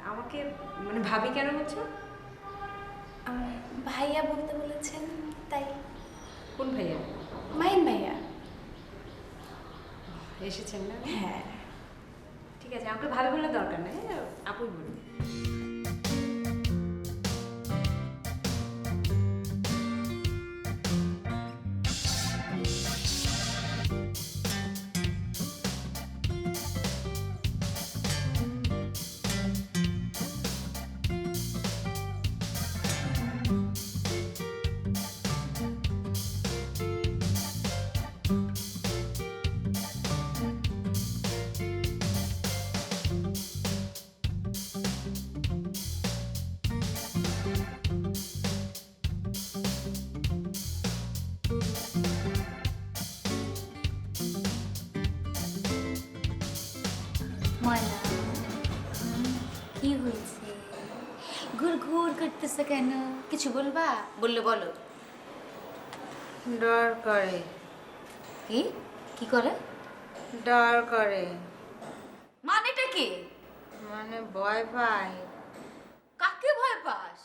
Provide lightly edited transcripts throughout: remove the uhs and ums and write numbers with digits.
আমাকে মানে ভাবি কেন বলছো? ভাইয়া বলতে বলেছেন তাই। কোন ভাইয়া? মাইন ভাইয়া। এসেছেন না? হ্যাঁ। ঠিক আছে, আমাকে ভাবি বলে দরকার নেই, আপুই বলুন। ময়না, কি হয়েছে? ঘুর ঘুর করতেছে কেন? কিছু বলবা? বললে বলো। ডর করে। কি কি করে? ডর করে মানেটা কি? মানে ভয় পাই। কাকে ভয় পাস?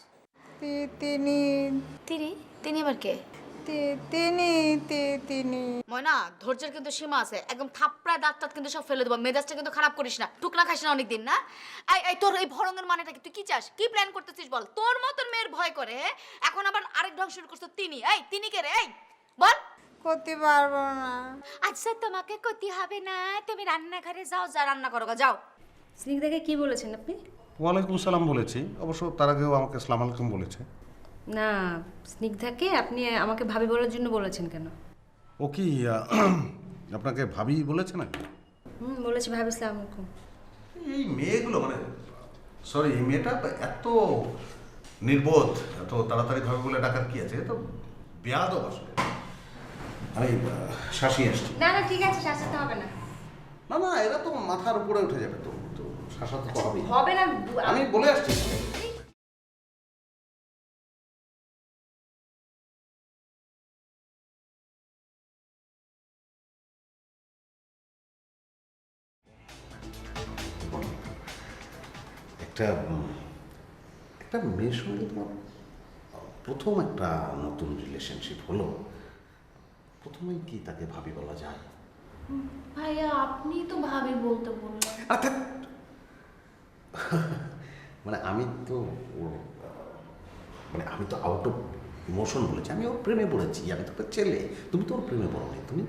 তিনি তিনি তিনি আবার কে? তিনি তিনি ময়না, ধৈর্যের কিন্তু সীমা আছে। একদম থাপড়ায় দাঁত টাত কিন্তু সব ফেলে দেবো। মেজাজটা কিন্তু খারাপ করিস না। টুকনা খাস না অনেকদিন না। এই তোর এই ভরঙ্গের মানেটা কি? তুই কি চাস? কি প্ল্যান করতেছিস বল? তোর মতন মেয়ের ভয় করে এখন আবার আরেক ঢং শুরু করছো। তিনি কে রে? এই বল। করতে পারবো না। আচ্ছা, তোমাকে করতে হবে না। তুমি রান্নাঘরে যাও, যা রান্না করো গা, যাও। স্নিগ্ধাকে কি বলেছেন আপনি? ওয়ালাইকুম সালাম বলেছি, অবশ্য তার আগেও আমাকে আসসালামু আলাইকুম বলেছে। না, স্নিগ্ধাকে আপনি আমাকে ভাবি বলার জন্য বলেছেন কেন? ও কি আপনাকে ভাবি বলেছে নাকি? বলেছি ভাবি আসসালামু আলাইকুম। এই মেয়েগুলো মানে সরি, এই মেয়েটা এত নির্বোধ, এত তাড়াতাড়ি ভাবে বলে ডাকার কি আছে? তো বেয়াদব আসলে। আমি শাসি আসছি। না না, ঠিক আছে, শাসাতে হবে না। না না, এরা তো মাথার উপরে উঠে যাবে, তো তো শাসাতে তো হবেই। হবে না। আমি বলে আসছি। একটা একটা মেয়ের সঙ্গে তোমার প্রথম একটা নতুন রিলেশনশিপ হলো, প্রথমেই কি তাকে ভাবি বলা যায়? ভাইয়া, আপনি তো ভাবি বলতে বললেন। অর্থাৎ মানে আমি তো ওর মানে আমি তো আউট অফ ইমোশন বলেছি, আমি ওর প্রেমে পড়েছি। আমি তো একটা ছেলে, তুমি তো ওর প্রেমে পড়োনি। তুমি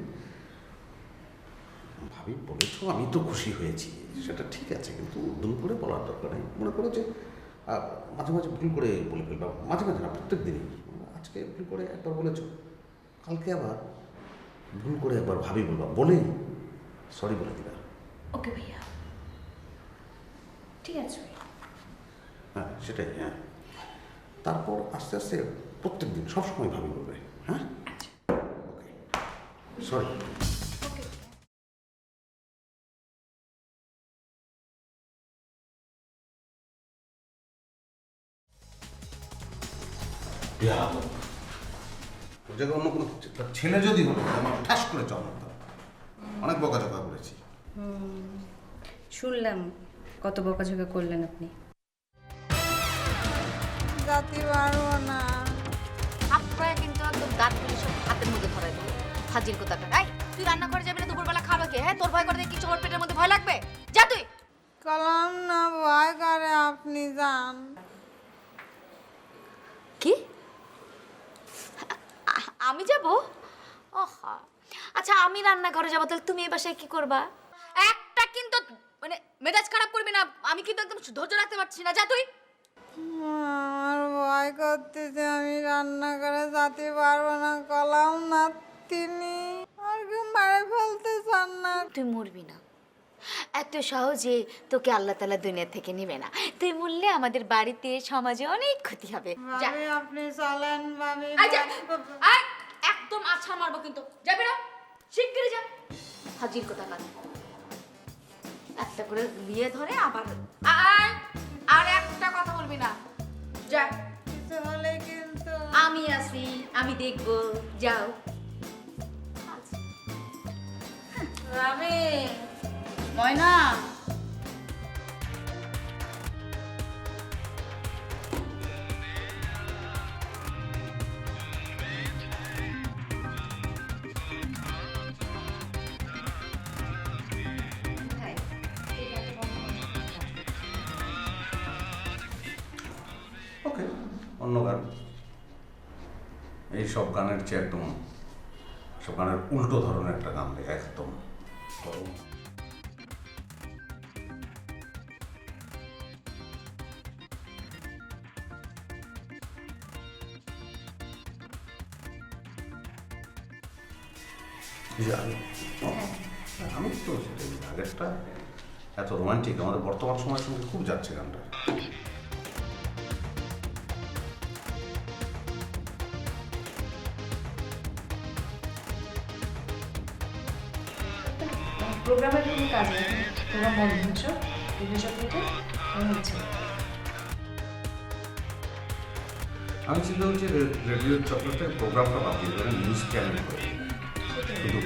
ভাবি বলেছো, আমি তো খুশি হয়েছি, সেটা ঠিক আছে, কিন্তু উদ্যম করে বলার দরকার নেই। মনে করো যে মাঝে মাঝে ভুল করে বলে ফেলবা, মাঝে মাঝে না, প্রত্যেক দিনই। আজকে ভুল করে একবার বলেছো, কালকে আবার ভুল করে একবার ভাবি বলবা, বলে সরি বলে দিবা। ওকে ভাইয়া, ঠিক আছে ভাইয়া। হ্যাঁ সেটাই, হ্যাঁ। তারপর আস্তে আস্তে প্রত্যেক দিন সবসময় ভাবি বলবে, হ্যাঁ? ওকে, সরি। ওর জায়গায় অন্য কোনো ছেলে যদি হতো, আমার ঠাস করে চল মারতাম। অনেক বকাঝকা করেছি। শুনলাম কত বকাঝকা করলেন আপনি। যাতে পারবো না। আপনারা কিন্তু একদম দাঁত গুলি সব হাতের মধ্যে ধরাই দেবো। হাজির কোথাকার। এই, তুই রান্না করে যাবি না? দুপুরবেলা খাবে কে? হ্যাঁ, তোর ভয় করে দেখি চোর পেটের মধ্যে ভয় লাগবে? যা তুই। কলাম না, ভয় করে, আপনি যান। কি? আমি যাব? ওহা, আচ্ছা, আমি রান্নাঘরে যাবো, তাহলে তুমি এই বাসায় কি করবা? একটা কিন্তু মানে মেজাজ খারাপ করবি না। আমি কিন্তু একদম ধৈর্য রাখতে পারছি না। যা তুই। আমার ভয় করতেছে, আমি রান্না করে যেতে পারবো না। কলাম না, তিনি আর কেউ মারে ফেলতে চান না। তুই মরবি না। এত সহজে তোকে আল্লাহ তাআলা দুনিয়া থেকে নেবে না। তুই মরলে আমাদের বাড়িতে, সমাজে অনেক ক্ষতি হবে। যা। ভাবি, আপনি চলেন ভাবি। আয় যা। আয়, একদম আছাড় মারবো কিন্তু। যাবি না? শিগগিরই যা। হাজির কোথাকার। একটা করে বিয়ে ধরে আবার। আয়, আর একটা কথা বলবি না। যা। কিছু হলে কিন্তু আমি আছি, আমি দেখবো। যাও। ভাবি। ময়না। ওকে, অন্য গান। এই সব গানের চেয়ে একদম, সব গানের উল্টো ধরনের একটা গান লেখা একদম। আমি তো সেটাই, আগেরটা এত রোমান্টিক, আমাদের বর্তমান সময়ের সঙ্গে খুব যাচ্ছে গানটা। প্রোগ্রামের কোনো কাজ নেই, প্রোগ্রাম বন্ধ হচ্ছে, রেডিও চকলেটে হচ্ছে। আমি চিন্তা করছি রেডিও চক্রের প্রোগ্রামটা বাদ দিয়ে ধরে নিউজ চ্যানেল করে দিই। শুধু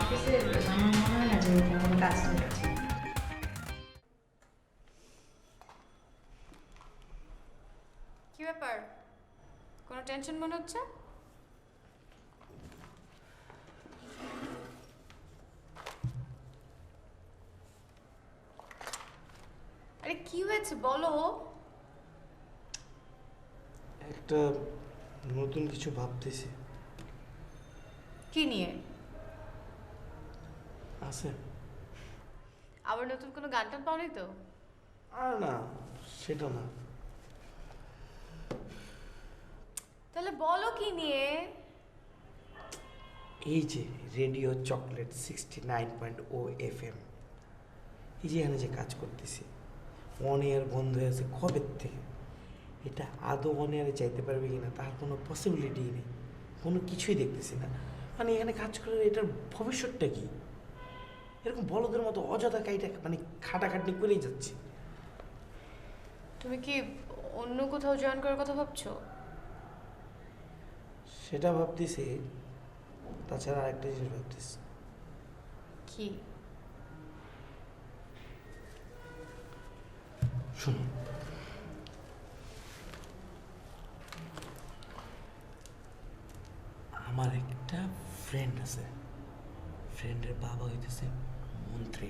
অফিসে আমার মনে হয় না যে কোনো কাজ নেই। কি ব্যাপার, কোনো টেনশন মনে হচ্ছে? আরে কি হয়েছে বলো। একটা নতুন কিছু ভাবতেছি। কি নিয়ে? আছে আবার নতুন কোনো গান টান পাওনি তো? আর না, সেটা না। তাহলে বলো কি নিয়ে। এই যে রেডিও চকলেট 69.0 FM, এই যে এখানে যে কাজ করতেছি, অন এয়ার বন্ধ হয়ে আছে কবে থেকে। এটা আদৌ অন এয়ারে চাইতে পারবে কিনা তার কোনো পসিবিলিটিই নেই, কোনো কিছুই দেখতেছি না। মানে এখানে কাজ করে এটার ভবিষ্যৎটা কি? এরকম বলদের মতো অযথা কাইটা মানে খাটাখাটনি করেই যাচ্ছে। তুমি কি অন্য কোথাও জয়েন করার কথা ভাবছো? সেটা ভাবতেছি, তাছাড়া আরেকটা জিনিস ভাবতেছি। কি? শুনুন, আমার একটা ফ্রেন্ড আছে, ফ্রেন্ডের বাবা হইতেছে মন্ত্রী।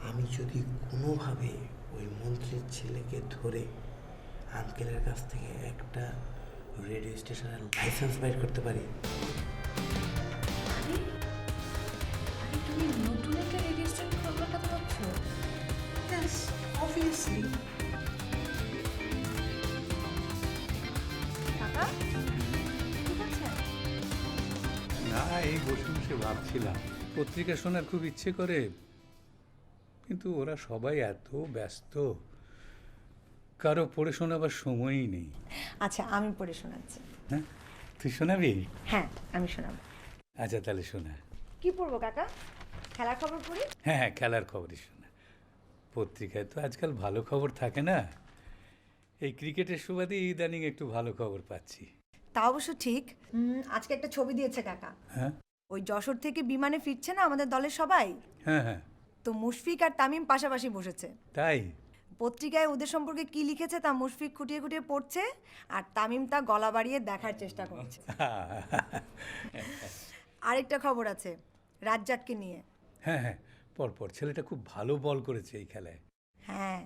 আমি যদি কোনোভাবে ওই মন্ত্রীর ছেলেকে ধরে আঙ্কেলের কাছ থেকে একটা রেডিও স্টেশনের লাইসেন্স বাইর করতে পারি। আরে তুমি নতুন একটা রেডিও স্টেশন খোলার কথা ভাবছো? Yes, obviously. কাকা ঠিক আছে? না, এই বসে বসে ভাবছিলাম, পত্রিকা শোনার খুব ইচ্ছে করে, কিন্তু ওরা সবাই এত ব্যস্ত, কারো পড়ে শোনাবার সময়ই নেই। আচ্ছা, আমি পড়ে শোনাচ্ছি। হ্যাঁ, তুই শোনাবি? হ্যাঁ, আমি শোনাবো। আচ্ছা তাহলে শোনা। কি পড়বো কাকা? খেলার খবর পড়ি? হ্যাঁ হ্যাঁ, খেলার খবরই শোনা। পত্রিকায় তো আজকাল ভালো খবর থাকে না, এই ক্রিকেটের সুবাদে ইদানিং একটু ভালো খবর পাচ্ছি। তা অবশ্য ঠিক। আজকে একটা ছবি দিয়েছে কাকা। হ্যাঁ ওই যশোর থেকে বিমানে ফিরছে না আমাদের দলের সবাই, হ্যাঁ হ্যাঁ, তো মুশফিক আর তামিম পাশাপাশি বসেছে। তাই? পত্রিকায় ওদের সম্পর্কে কি লিখেছে তা মুশফিক খুঁটিয়ে খুঁটিয়ে পড়ছে, আর তামিম তা গলা বাড়িয়ে দেখার চেষ্টা করছে। আরেকটা খবর আছে রাজ্জাককে নিয়ে। হ্যাঁ হ্যাঁ, পরপর ছেলেটা খুব ভালো বল করেছে এই খেলায়। হ্যাঁ,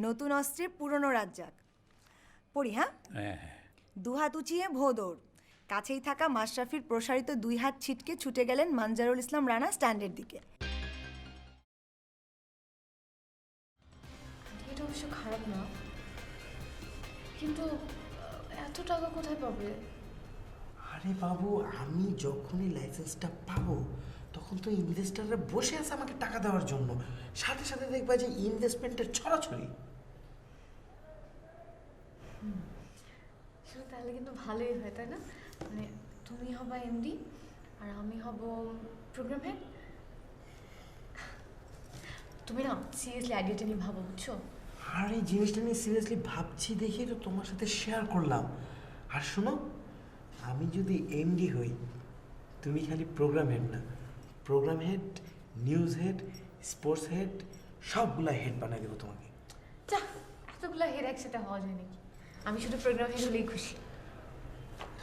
নতুন অস্ত্রে পুরনো রাজ্জাক। পড়ি হ্যাঁ। হ্যাঁ হ্যাঁ, দুহাত উঁচিয়ে ভো দৌড়, কাছেই থাকা মাশরাফির প্রসারিত দুই হাত ছিটকে ছুটে গেলেন মানজারুল ইসলাম রানা স্ট্যান্ডের দিকে। এটা অবশ্য খারাপ না, কিন্তু এত টাকা কোথায় পাবে? আরে বাবু, আমি যখনই লাইসেন্সটা পাবো তখন তো ইনভেস্টাররা বসে আছে আমাকে টাকা দেওয়ার জন্য, সাথে সাথে দেখবা যে ইনভেস্টমেন্টের ছড়াছড়ি। আসলে তাহলে কিন্তু ভালোই হয়, তাই না? মানে তুমি হবা এমডি আর আমি হব প্রোগ্রাম হেড। তুমি না সিরিয়াসলি আইডিয়াটা নিয়ে ভাবো, বুঝছো? আর এই জিনিসটা নিয়ে সিরিয়াসলি ভাবছি দেখেই তো তোমার সাথে শেয়ার করলাম। আর শোনো, আমি যদি এমডি হই, তুমি খালি প্রোগ্রাম হেড না, program head, news head, sports head, সবগুলা হেড বানাই দেবো তোমাকে। যা, এতগুলো হেড একসাথে হওয়া যায় নাকি? আমি শুধু প্রোগ্রাম হেড হলেই খুশি।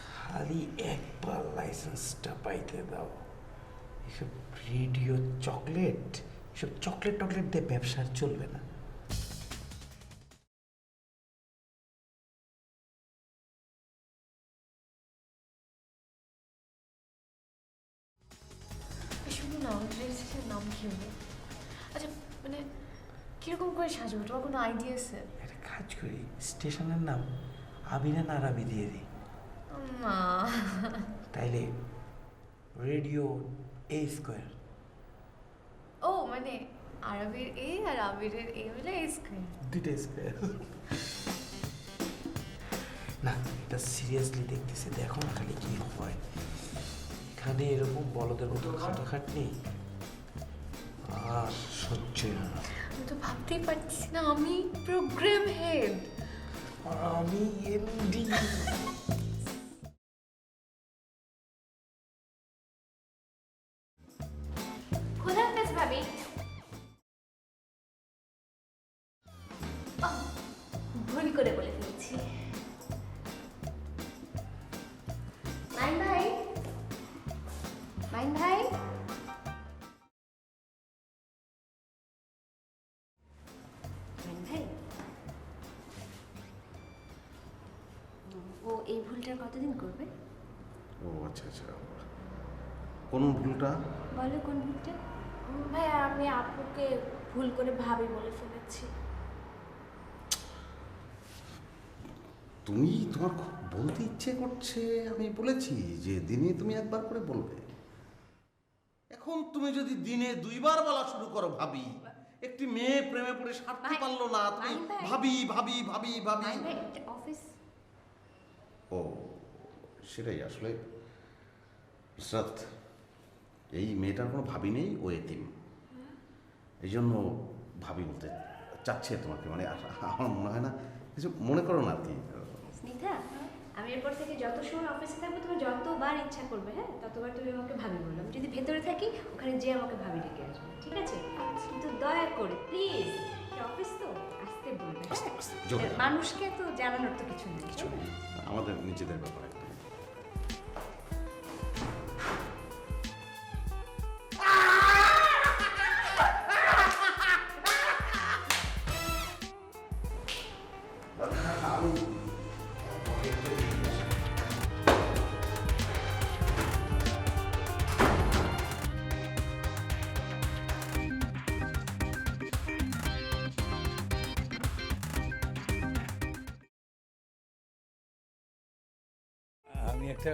খালি একবার লাইসেন্সটা পাইতে দাও। এসব রেডিও চকলেট, এসব চকলেট টকলেট দিয়ে ব্যবসা আর চলবে না। মানে কিরকম করে সাজবো, তোমার কোনো আইডিয়া আছে? একটা কাজ করি, স্টেশনের নাম আবিরা নারাবি দিয়ে দিই, মা তাইলে রেডিও এ স্কোয়ার। ও মানে আরবির এ আর আবিরের এ মিলে স্ক্রিন। দুইটা স্কোয়ার। না, এটা সিরিয়াসলি দেখতেছে, দেখো না খালি কি হয় এখানে। এরকম বলদের মতো খাটাখাটনি আর সহ্য হয় না। আমি তো ভাবতেই পারছি না, আমি প্রোগ্রাম হেড। আমি এমডি। খোদা হাফেজ ভাবি। ভুল করে বলে ফেলেছি। মাইন ভাই, মাইন ভাই। মাইন ভাই, ও এই ভুলটা কতদিন করবে? ও আচ্ছা আচ্ছা, কোন ভুলটা? বলো কোন ভুলটা? ভাই আমি আপুকে ভুল করে ভাবি বলে ফেলেছি। তুমি, তোমার খুব বলতে ইচ্ছে করছে, আমি বলেছি যে দিনে তুমি একবার করে বলবে। এখন তুমি যদি দিনে 2 বার বলা শুরু করো ভাবি, একটি মেয়ে প্রেমে পড়ে সারতে পারলো না, তুমি ভাবি ভাবি ভাবি ভাবি। মাইন ভাই, এটা অফিস। ও সেটাই আসলে নুসরাত, এই মেয়েটার কোনো ভাবি নেই, ও এতিম। এই জন্য ভাবি বলতে চাচ্ছে তোমাকে, মানে আমার মনে হয় না কিছু মনে করো না আর কি। স্নিগ্ধা, আমি এরপর থেকে যত সময় অফিসে থাকবো তুমি যতবার ইচ্ছা করবে, হ্যাঁ ততবার তুমি আমাকে ভাবি বললাম। যদি ভেতরে থাকি ওখানে যে আমাকে ভাবি ডেকে আসবে, ঠিক আছে? কিন্তু দয়া করে প্লিজ, অফিস তো আসতে বলবে, আস্তে হ্যাঁ? আস্তে, জোরে। মানুষকে তো জানানোর তো কিছু নেই, কিছু তাই না? নেই, আমাদের নিজেদের ব্যাপারে। আমি একটা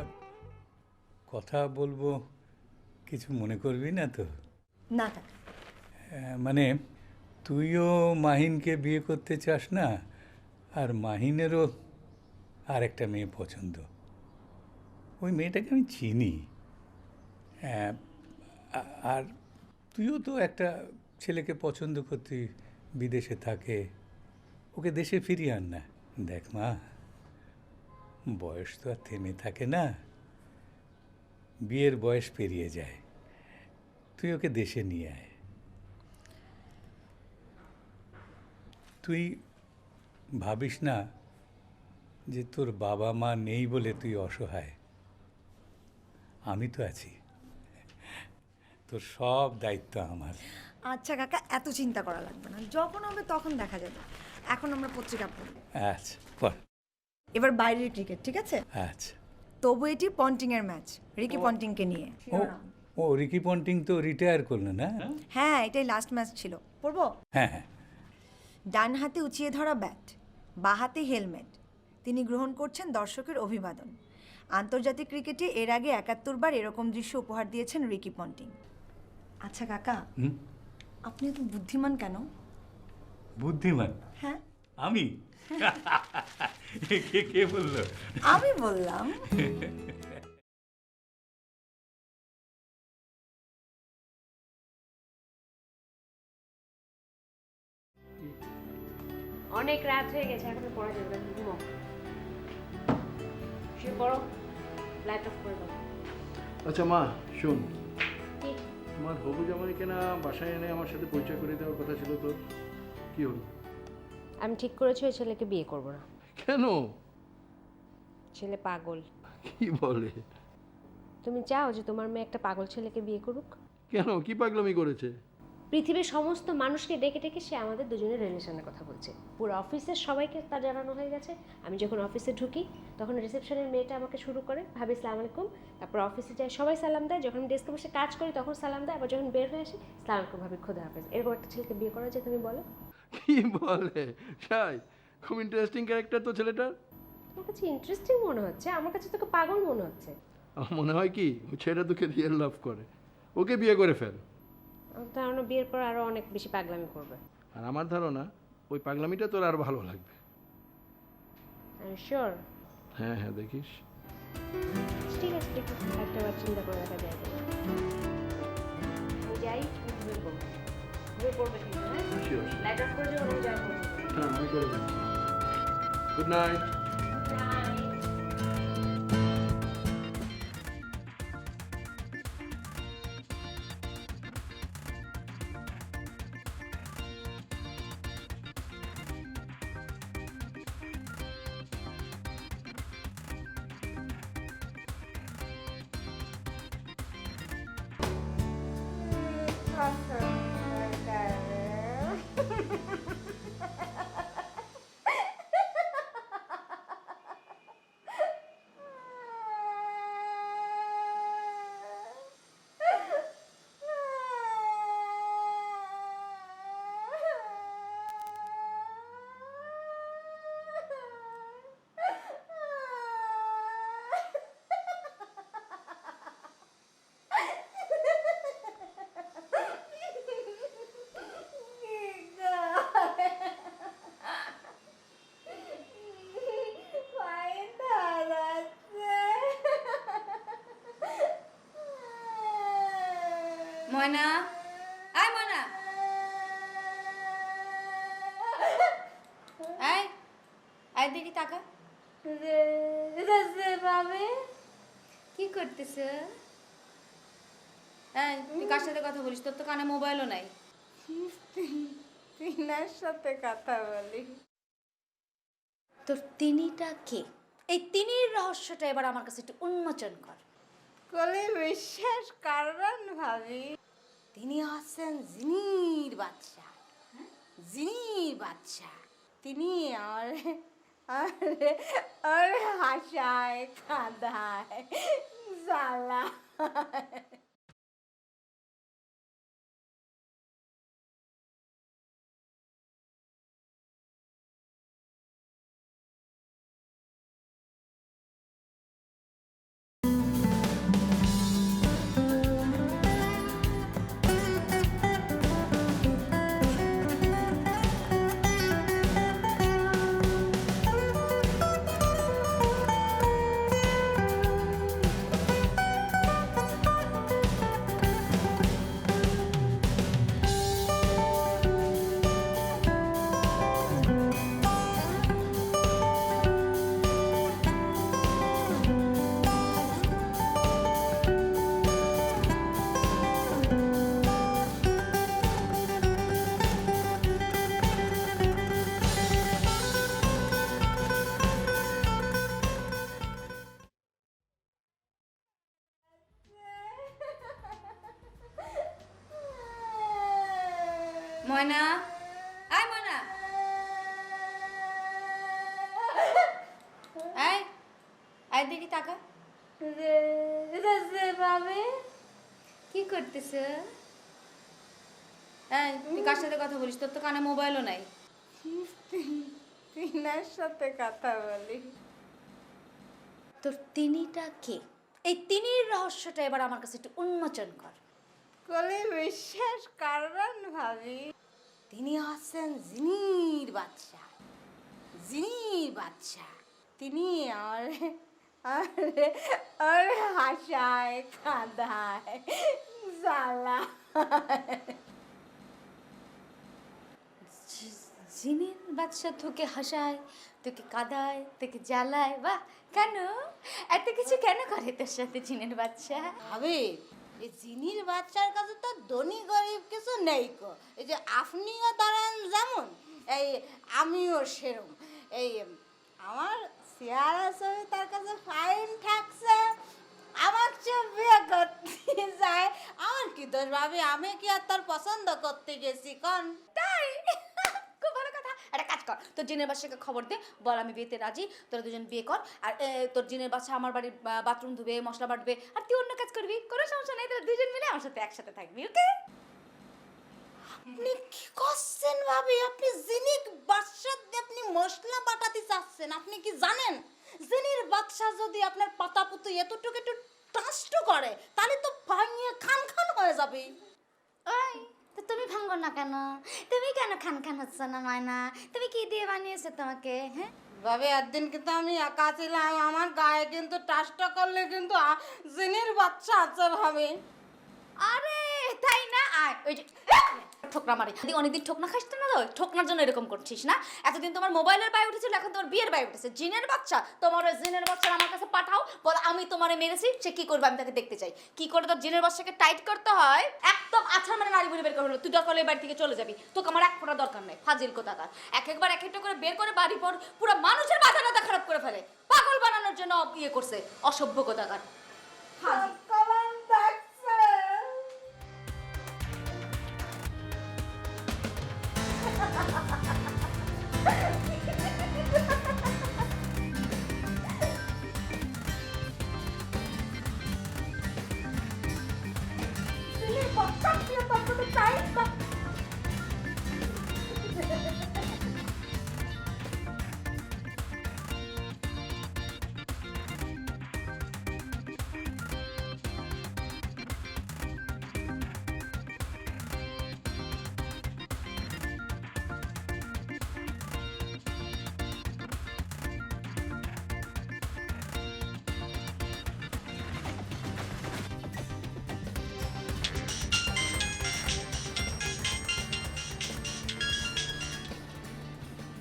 কথা বলবো, কিছু মনে করবি না তো? না কাকা। মানে তুইও মাহিনকে বিয়ে করতে চাস না, আর মাহিনেরও আর একটা মেয়ে পছন্দ। ওই মেয়েটাকে আমি চিনি। আর তুইও তো একটা ছেলেকে পছন্দ করতি, বিদেশে থাকে, ওকে দেশে ফিরিয়ে আন না। দেখ মা, বয়স তো আর থেমে থাকে না, বিয়ের বয়স পেরিয়ে যায়, তুই ওকে দেশে নিয়ে আয়। তুই ভাবিস না যে তোর বাবা মা নেই বলে তুই অসহায়। আমি তো আছি, তোর সব দায়িত্ব আমার। আচ্ছা কাকা, এত চিন্তা করা লাগবে না, যখন হবে তখন দেখা যাবে। এখন আমরা পত্রিকা পড়ি। আচ্ছা পর। এবার বাইরের ক্রিকেট, ঠিক আছে? আচ্ছা। তবু এটি পন্টিং এর ম্যাচ, রিকি পন্টিংকে নিয়ে। ও ও রিকি পন্টিং তো রিটায়ার করলো না? হ্যাঁ, এটাই লাস্ট ম্যাচ ছিল। পড়বো? হ্যাঁ হ্যাঁ। ডান হাতে উঁচিয়ে ধরা ব্যাট, বাঁ হাতে হেলমেট, তিনি গ্রহণ করছেন দর্শকের অভিবাদন। আন্তর্জাতিক ক্রিকেটে এর আগে 71 বার এরকম দৃশ্য উপহার দিয়েছেন রিকি পন্টিং। আচ্ছা কাকা, আপনি এত বুদ্ধিমান কেন? বুদ্ধিমান? হ্যাঁ, আমি? কে কে বললো? আমি বললাম। অনেক রাত হয়ে গেছে, এখন পড়া যাবে না, ঘুমো। শুয়ে পড়ো, লাইট অফ করে দাও। আচ্ছা মা, শোন, কি? আমার হবু জামাইকে না বাসায় এনে আমার সাথে পরিচয় করে দেওয়ার কথা ছিল, তো কি হলো? আমি ঠিক করেছি ওই ছেলেকে বিয়ে করবো না। কেন? ছেলে পাগল। কি বলে? তুমি চাও যে তোমার মেয়ে একটা পাগল ছেলেকে বিয়ে করুক? কেন, কি পাগলামি করেছে? পৃথিবীর সমস্ত মানুষকে ডেকে ডেকে সে আমাদের দুজনের রিলেশনের কথা বলছে। পুরো অফিসের সবাইকে তা জানানো হয়ে গেছে। আমি যখন অফিসে ঢুকি তখন রিসেপশনের মেয়েটা আমাকে শুরু করে, ভাবি সালাম আলাইকুম, তারপর অফিসে যাই সবাই সালাম দেয়, যখন ডেস্কে বসে কাজ করি তখন সালাম দেয়, আবার যখন বের হয়ে আসি সালাম আলাইকুম ভাবি, খোদা হাফেজ। এরকম একটা ছেলেকে বিয়ে করা যায় তুমি বলো? কি বলে সাই, খুব ইন্টারেস্টিং ক্যারেক্টার তো ছেলেটার। আমার কাছে ইন্টারেস্টিং মনে হচ্ছে, আমার কাছে তোকে পাগল মনে হচ্ছে। আমার মনে হয় কি ওই ছেলেটা তোকে রিয়েল লাভ করে, ওকে বিয়ে করে ফেল। আমার ধারণা বিয়ের পর আরো অনেক বেশি পাগলামি করবে। আর আমার ধারণা ওই পাগলামিটা তোর আর ভালো লাগবে। আমি শিওর। হ্যাঁ হ্যাঁ, দেখিস। ঠিক আছে, ঠিক আছে, একটা বার চিন্তা করে দেখা যায়। আমি যাই, তুমি ঘুমিয়ে পড়বে কিন্তু, হ্যাঁ? Sure. লাইট অফ করে যাবো, আমি যাই পড়বো। হ্যাঁ আমি করে দেবো। Good night. ময়না, আয় ময়না, আয় আয় দেখি টাকা কি করতেছ? এই তুই কার সাথে কথা বলিস? তোর তো কানে মোবাইলও নাই। তিনার সাথে কথা বলি। তোর তিনিটা কে? এই তিনির রহস্যটা এবার আমার কাছে একটু উন্মোচন কর। কলি বিশ্বাস করবেন ভাবি, তিনি হচ্ছেন জিনির বাচ্চা। জিনির বাচ্চা তিনি আর হাসায় কাঁদায় জ্বালা। ময়না, আয় ময়না, আয় আয় দেখি টাকা কি করতেছ? এই তুই কার সাথে কথা বলিস? তোর তো কানে মোবাইলও নাই। তিনার সাথে কথা বলি। তোর তিনিটা কে? এই তিনির রহস্যটা এবার আমার কাছে একটু উন্মোচন কর। কলি বিশ্বাস করবেন ভাবি, তিনি হচ্ছেন জিনির বাচ্চা। জিনির বাচ্চা তিনি আর হাসায় কাঁদায় জ্বালা। জিনের বাচ্চা তোকে হাসায়, তোকে কাঁদায়, তোকে জ্বালায়? বাহ! কেন এত কিছু কেন করে তোর সাথে জিনের বাচ্চা? ভাবি এই জিনির বাচ্চার কাছে তো ধনী গরিব কিছু নেই কো। এই যে আপনিও ধরেন যেমন, এই আমিও সেরম। এই আমার চেহারা ছবি তার কাছে ফাইন থাকছে, আমার চেয়ে বিয়ে করতে যায় আমার কি দোষ ভাবি? আমি কি আর তোর পছন্দ করতে গেছি কোন? তাই খুব ভালো কথা। একটা কাজ কর, তোর জিনের বাসাকে খবর দে, বল আমি বিয়েতে রাজি, তোরা দুজন বিয়ে কর। আর তোর জিনের বাসা আমার বাড়ির বাথরুম ধুবে, মশলা বাটবে, আর তুই অন্য কাজ করবি, কোনো সমস্যা নেই। তোরা দুজন মিলে আমার সাথে একসাথে থাকবি, ওকে? আপনি কি করছেন ভাবি? আপনি জিনির বাদশাহ দিয়ে আপনি মশলা বাটাতে চাচ্ছেন? আপনি কি জানেন জিনির বাদশাহ যদি আপনার পাতা পুতু এতটুকু একটু টাস্ট করে তাহলে তো ভাঙিয়ে খান খান হয়ে যাবে। ওই তো তুমি ভাঙো না কেন? তুমি কেন খান খান হচ্ছে না ময়না? তুমি কি দিয়ে বানিয়েছো তোমাকে? হ্যাঁ ভাবে একদিন কিন্তু আমি একা ছিলাম, আমার গায়ে কিন্তু টাস্ট করলে কিন্তু জিনির বাচ্চা আছে ভাবে। আরে তাই না? আয় ওই যে ঠোকরা মারি, অনেকদিন ঠোকনা খাইস না, তো ঠোকনার জন্য এরকম করছিস না? এতদিন তোমার মোবাইলের বাই উঠেছিল, এখন তোমার বিয়ের বাই উঠেছে। জিনের বাচ্চা, তোমার ওই জিনের বাচ্চা আমার কাছে পাঠাও, বল আমি তোমারে মেরেছি, সে কি করবে আমি তাকে দেখতে চাই। কি করে তোর জিনের বাচ্চাকে টাইট করতে হয় একদম আছাড় মানে নারী বুড়ি বের করে হলো। তুই দরকার হলে বাড়ি থেকে চলে যাবি, তোকে আমার এক ফোঁটা দরকার নেই। ফাজিল কোথাকার, একবার এক একটা করে বের করে বাড়ি পর পুরো মানুষের মাথা টাথা খারাপ করে ফেলে, পাগল বানানোর জন্য ইয়ে করছে, অসভ্য কোথাকার।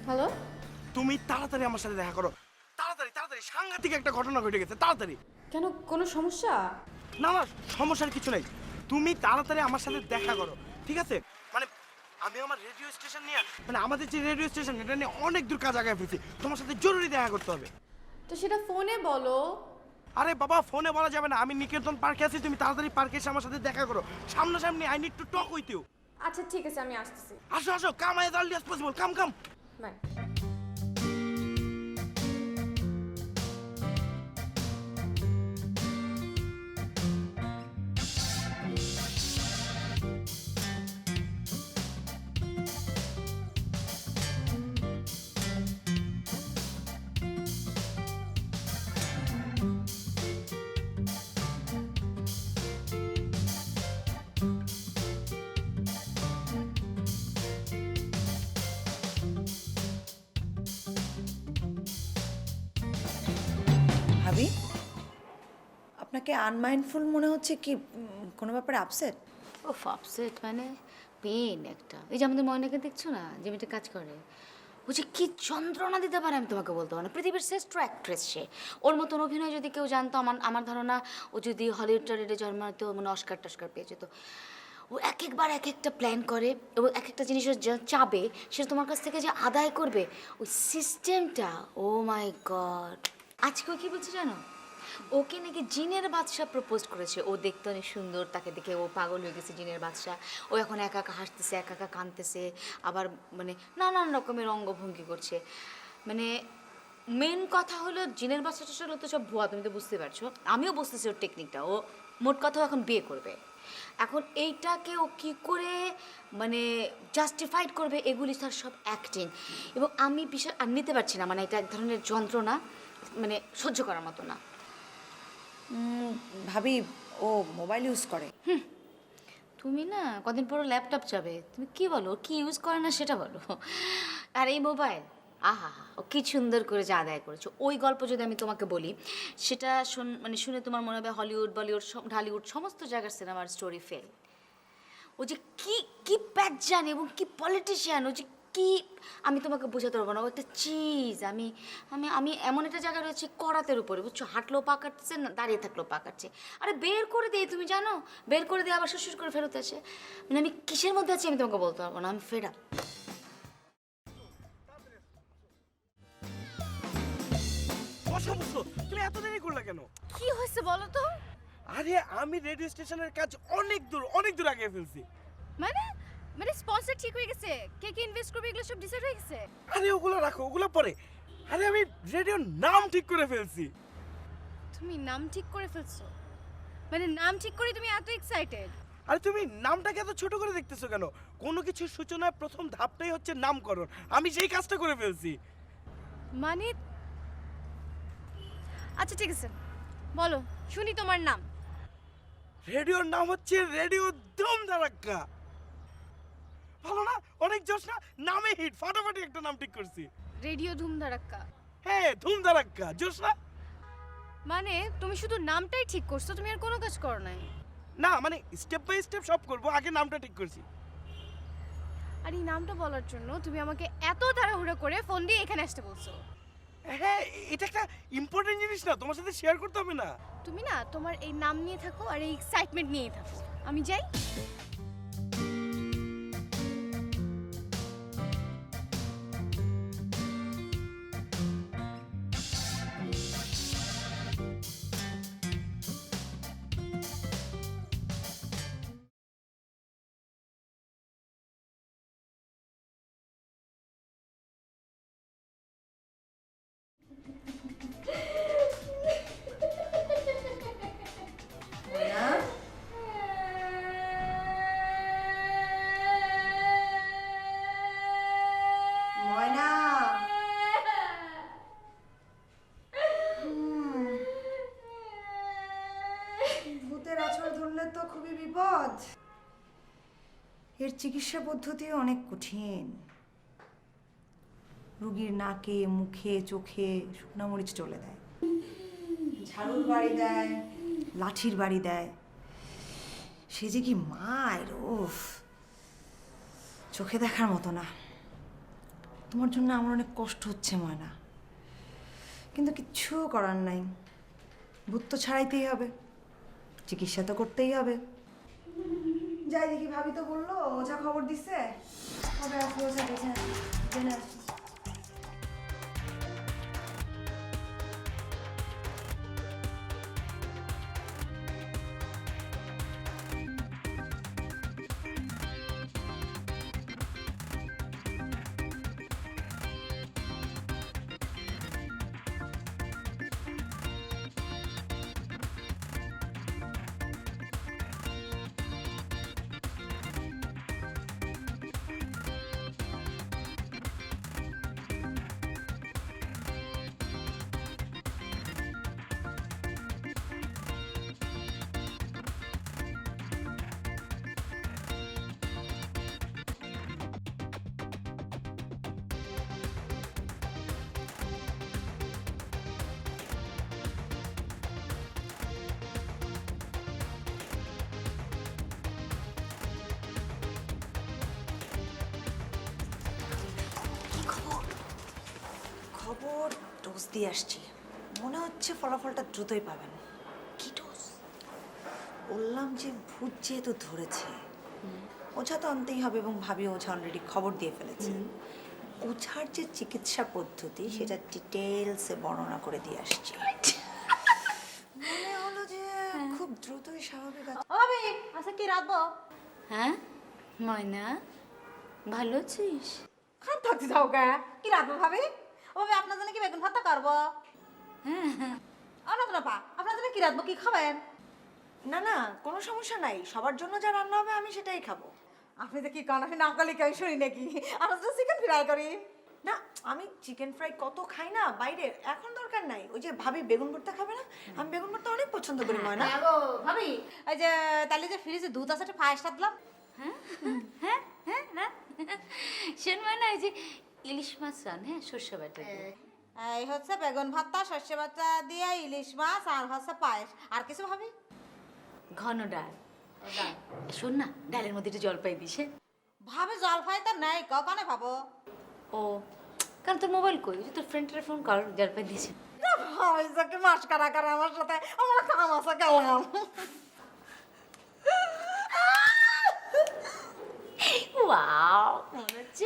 হ্যালো, তুমি তাড়াতাড়ি আমার সাথে দেখা করো, তাড়াতাড়ি তাড়াতাড়ি, সাংঘাতিক একটা ঘটনা ঘটে গেছে, তাড়াতাড়ি। কেন, কোনো সমস্যা? না না, সমস্যার কিছু নেই, তুমি তাড়াতাড়ি আমার সাথে দেখা করো, ঠিক আছে? মানে আমি আমার রেডিও স্টেশন নিয়ে, মানে আমাদের যে রেডিও স্টেশন, এটা নিয়ে অনেক দূর কাজ আগায় ফেলছি, তোমার সাথে জরুরি দেখা করতে হবে। তো সেটা ফোনে বলো। আরে বাবা, ফোনে বলা যাবে না, আমি নিকেতন পার্কে আছি, তুমি তাড়াতাড়ি পার্কে এসে আমার সাথে দেখা করো, সামনাসামনি। I need to talk with you. আচ্ছা ঠিক আছে, আমি আসতেছি। আসো আসো, come as early as possible, come come. Bye. ভাবি, আপনাকে আনমাইন্ডফুল মনে হচ্ছে কি? কোনো ব্যাপারে আপসেট? ও আপসেট মানে পেন একটা। এই যে আমাদের ময়নাকে দেখছো না, যে মেয়েটা কাজ করে, ও যে কি যন্ত্রণা দিতে পারে আমি তোমাকে বলতে পারবো না। পৃথিবীর শ্রেষ্ঠ অ্যাক্ট্রেস সে। ওর মতন অভিনয় যদি কেউ জানতো, আমার ধারণা ও যদি হলিউড টলিউডে জন্মাতো, মানে অস্কার টস্কার পেয়ে যেত। ও এক একবার এক একটা প্ল্যান করে এবং এক একটা জিনিস যা চাবে সেটা তোমার কাছ থেকে যে আদায় করবে, ওই সিস্টেমটা, ও মাই গড। আজকে ও কি বলছে জানো? ওকে নাকি জিনের বাদশা প্রপোজ করেছে। ও দেখতে অনেক সুন্দর, তাকে দেখে ও পাগল হয়ে গেছে জিনের বাদশা। ও এখন একা একা হাসতেছে, একা একা কাঁদতেছে, আবার মানে নানান রকমের অঙ্গভঙ্গি করছে। মানে মেন কথা হলো জিনের বাদশাটা হলো তো সব ভুয়া, তুমি তো বুঝতে পারছো। আমিও বুঝতেছি ওর টেকনিকটা। ও মোট কথা এখন বিয়ে করবে। এখন এইটাকে ও কী করে মানে জাস্টিফাইড করবে, এগুলি তার সব অ্যাক্টিং। এবং আমি বিষয় আর নিতে পারছি না, মানে এটা এক ধরনের যন্ত্রণা, মানে সহ্য করার মতো না। ভাবি, ও মোবাইল ইউজ করে। তুমি না কদিন পর ল্যাপটপ যাবে, তুমি কি বলো কি ইউজ করে না সেটা বলো। আর এই মোবাইল, আহা ও কি সুন্দর করে যা আদায় করেছো। ওই গল্প যদি আমি তোমাকে বলি, সেটা মানে শুনে তোমার মনে হবে হলিউড বলিউড ঢালিউড সমস্ত জায়গার সিনেমার স্টোরি ফেল। ও যে কি কি প্যাচান এবং কি পলিটিশিয়ান, ও যে কি আমি তোমাকে বোঝাতে পারবো না। ও একটা চিজ। আমি আমি আমি এমন একটা জায়গায় রয়েছি করাতের উপরে, বুঝছো? হাঁটলেও পা কাটছে না, দাঁড়িয়ে থাকলেও পা কাটছে। আরে বের করে দিই, তুমি জানো, বের করে দিয়ে আবার শ্বশুর করে ফেরত আসে। মানে আমি কিসের মধ্যে আছি আমি তোমাকে বলতে পারবো না। আমি ফেড আপ। বসো সমস্যা? তুমি এত দেরি করলে কেন? কি হয়েছে বলো তো? আরে আমি রেডিও স্টেশনের কাজ অনেক দূর আগে ফেলছি। মানে মানে স্পন্সর ঠিক হয়ে গেছে, কে কে ইনভেস্ট করবে এগুলো সব ডিসাইড হয়ে গেছে? আরে ওগুলো রাখো, ওগুলো পরে। আরে আমি রেডিওর নাম ঠিক করে ফেলছি। তুমি নাম ঠিক করে ফেলছো? মানে নাম ঠিক করে তুমি এত এক্সাইটেড? আরে তুমি নামটাকে এত ছোট করে দেখতেছো কেন? কোনো কিছুর সূচনার প্রথম ধাপটাই হচ্ছে নামকরণ। আমি সেই কাজটা করে ফেলছি। মানে আচ্ছা ঠিক আছে, বলো শুনি তোমার নাম। রেডিওর নাম হচ্ছে রেডিও ধুম ধারাক্কা। ভালো না? অনেক জোশ না? নামে হিট, ফাটাফাটি একটা নাম ঠিক করছি। রেডিও ধুম ধারাক্কা। হ্যাঁ, ধুম ধারাক্কা, জোশ না? মানে তুমি শুধু নামটাই ঠিক করছো, তুমি আর কোনো কাজ করো নাই? না মানে স্টেপ বাই স্টেপ সব করব, আগে নামটা ঠিক করছি। আর এই নামটা বলার জন্য তুমি আমাকে এত তাড়াহুড়ো করে ফোন দিয়ে এখানে আসতে বলছো? হ্যাঁ, এটা একটা ইম্পর্টেন্ট জিনিস না, তোমার সাথে শেয়ার করতে হবে না? তুমি না তোমার এই নাম নিয়ে থাকো আর এই এক্সাইটমেন্ট নিয়েই থাকো, আমি যাই। ময়না, ভূতের আছর ধরলে তো খুবই বিপদ। এর চিকিৎসা পদ্ধতি অনেক কঠিন। রুগীর নাকে, মুখে, চোখে শুকনা মরিচ চলে দেয়, ঝাড়ুর বাড়ি দেয়, লাঠির বাড়ি দেয়। সে যে কি মায়ের, ওফ, চোখে দেখার মতো না। তোমার জন্য আমার অনেক কষ্ট হচ্ছে ময়না, কিন্তু কিচ্ছু করার নাই। ভূত তো ছাড়াইতেই হবে, চিকিৎসা তো করতেই হবে। যাই দেখি, ভাবি তো বললো ওঝা খবর দিচ্ছে, কবে আসবে ওঝা দেখে জেনে আসি। খবর ডোজ দিয়ে আসছি, মনে হচ্ছে ফলাফলটা দ্রুতই পাবেন। কি ডোজ? বললাম যে ভূত যেহেতু ধরেছে, ওঝা তো আনতেই হবে, এবং ভাবি ওঝা অলরেডি খবর দিয়ে ফেলেছে। ওঝার যে চিকিৎসা পদ্ধতি সেটা ডিটেলসে বর্ণনা করে দিয়ে আসছি। মনে হলো যে খুব দ্রুতই স্বাভাবিক আছে। ভাবি আচ্ছা কি রাখবো? হ্যাঁ ময়না, ভালো আছিস? খান থাকছি যাও কে, কি রাখবো ভাবি? ও ভাবি আপনার জন্য কি বেগুন ভর্তা করবো? না পা, আপনার জন্য কি রাখবো, কি খাবেন? না না, কোনো সমস্যা নাই, সবার জন্য যা রান্না হবে আমি সেটাই খাবো। আপনি তো কি কান, আপনি না করলে কেউ শুনি নাকি? আপনার জন্য চিকেন ফ্রাই করি। না, আমি চিকেন ফ্রাই কত খাই না বাইরে, এখন দরকার নাই। ওই যে ভাবি বেগুন ভর্তা খাবে না, আমি বেগুন ভর্তা অনেক পছন্দ করি ময়না। হ্যাঁ গো ভাবি, এই যে তাহলে যে ফ্রিজে দুধ আছে একটা পায়েস দিলাম। হ্যাঁ হ্যাঁ হ্যাঁ, শোন ময়না, এই যে ইলিশ মাছ রান, হ্যাঁ সর্ষে বাটা দিয়ে। এই হচ্ছে বেগুন ভর্তা, সর্ষে বাটা দিয়ে ইলিশ মাছ, আর হচ্ছে পায়েস। আর কিছু ভাবি? ঘন ডাল। শোন না, ডালের মধ্যে একটু জলপাই দিস। হ্যাঁ ভাবি জলপাই তো নেই, কখনে ভাবো? ও, কারণ তোর মোবাইল কই? ওই যে তোর ফ্রেন্ডের ফোন কর, জলপাই দিয়েছে। ভাবি যাকে মাস কারা কারা আমার সাথে, আমার কাম আছে গেলাম। ওয়াও, মনে হচ্ছে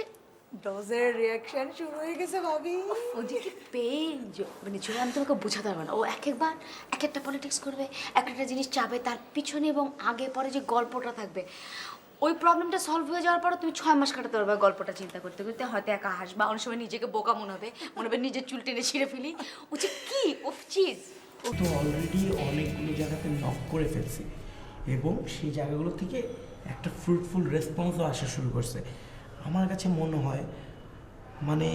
ডোজের রিয়াকশন শুরু হয়ে গেছে ভাবি। ওদিকে পেন মানে জন্য আমি তোমাকে বোঝাতে পারবো না। ও এক একবার এক একটা পলিটিক্স করবে, এক একটা জিনিস চাবে, তার পিছনে এবং আগে পরে যে গল্পটা থাকবে, ওই প্রবলেমটা সলভ হয়ে যাওয়ার পর তুমি 6 মাস কাটাতে পারবে গল্পটা চিন্তা করতে করতে। হয়তো একা হাসবা, অনেক সময় নিজেকে বোকা মনে হবে নিজের চুল টেনে ছিঁড়ে ফেলি। ও যে কি ও চিজ। ও তো অলরেডি অনেকগুলো জায়গাতে নক করে ফেলছি এবং সেই জায়গাগুলো থেকে একটা ফ্রুটফুল রেসপন্সও আসা শুরু করছে। আমার কাছে মনে হয় মানে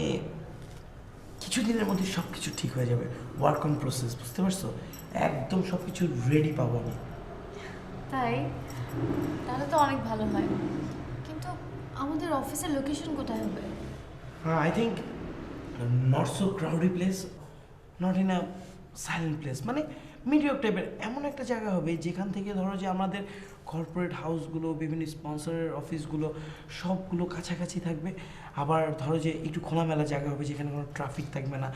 কিছুদিনের মধ্যে সব কিছু ঠিক হয়ে যাবে। ওয়ার্ক অন প্রসেস, বুঝতে পারছো? একদম সব কিছু রেডি পাবো আমি। তাই? তাহলে তো অনেক ভালো হয়। কিন্তু আমাদের অফিসের লোকেশন কোথায় হবে? হ্যাঁ, I think not so ক্রাউডি place, not in a silent place, মানে মিডিয়াম টাইপের এমন একটা জায়গা হবে যেখান থেকে ধরো যে আমাদের কর্পোরেট হাউসগুলো, বিভিন্ন স্পন্সরের অফিসগুলো সবগুলো কাছাকাছি থাকবে। আবার ধরো যে একটু খোলামেলা জায়গা হবে যেখানে কোনো ট্রাফিক থাকবে না,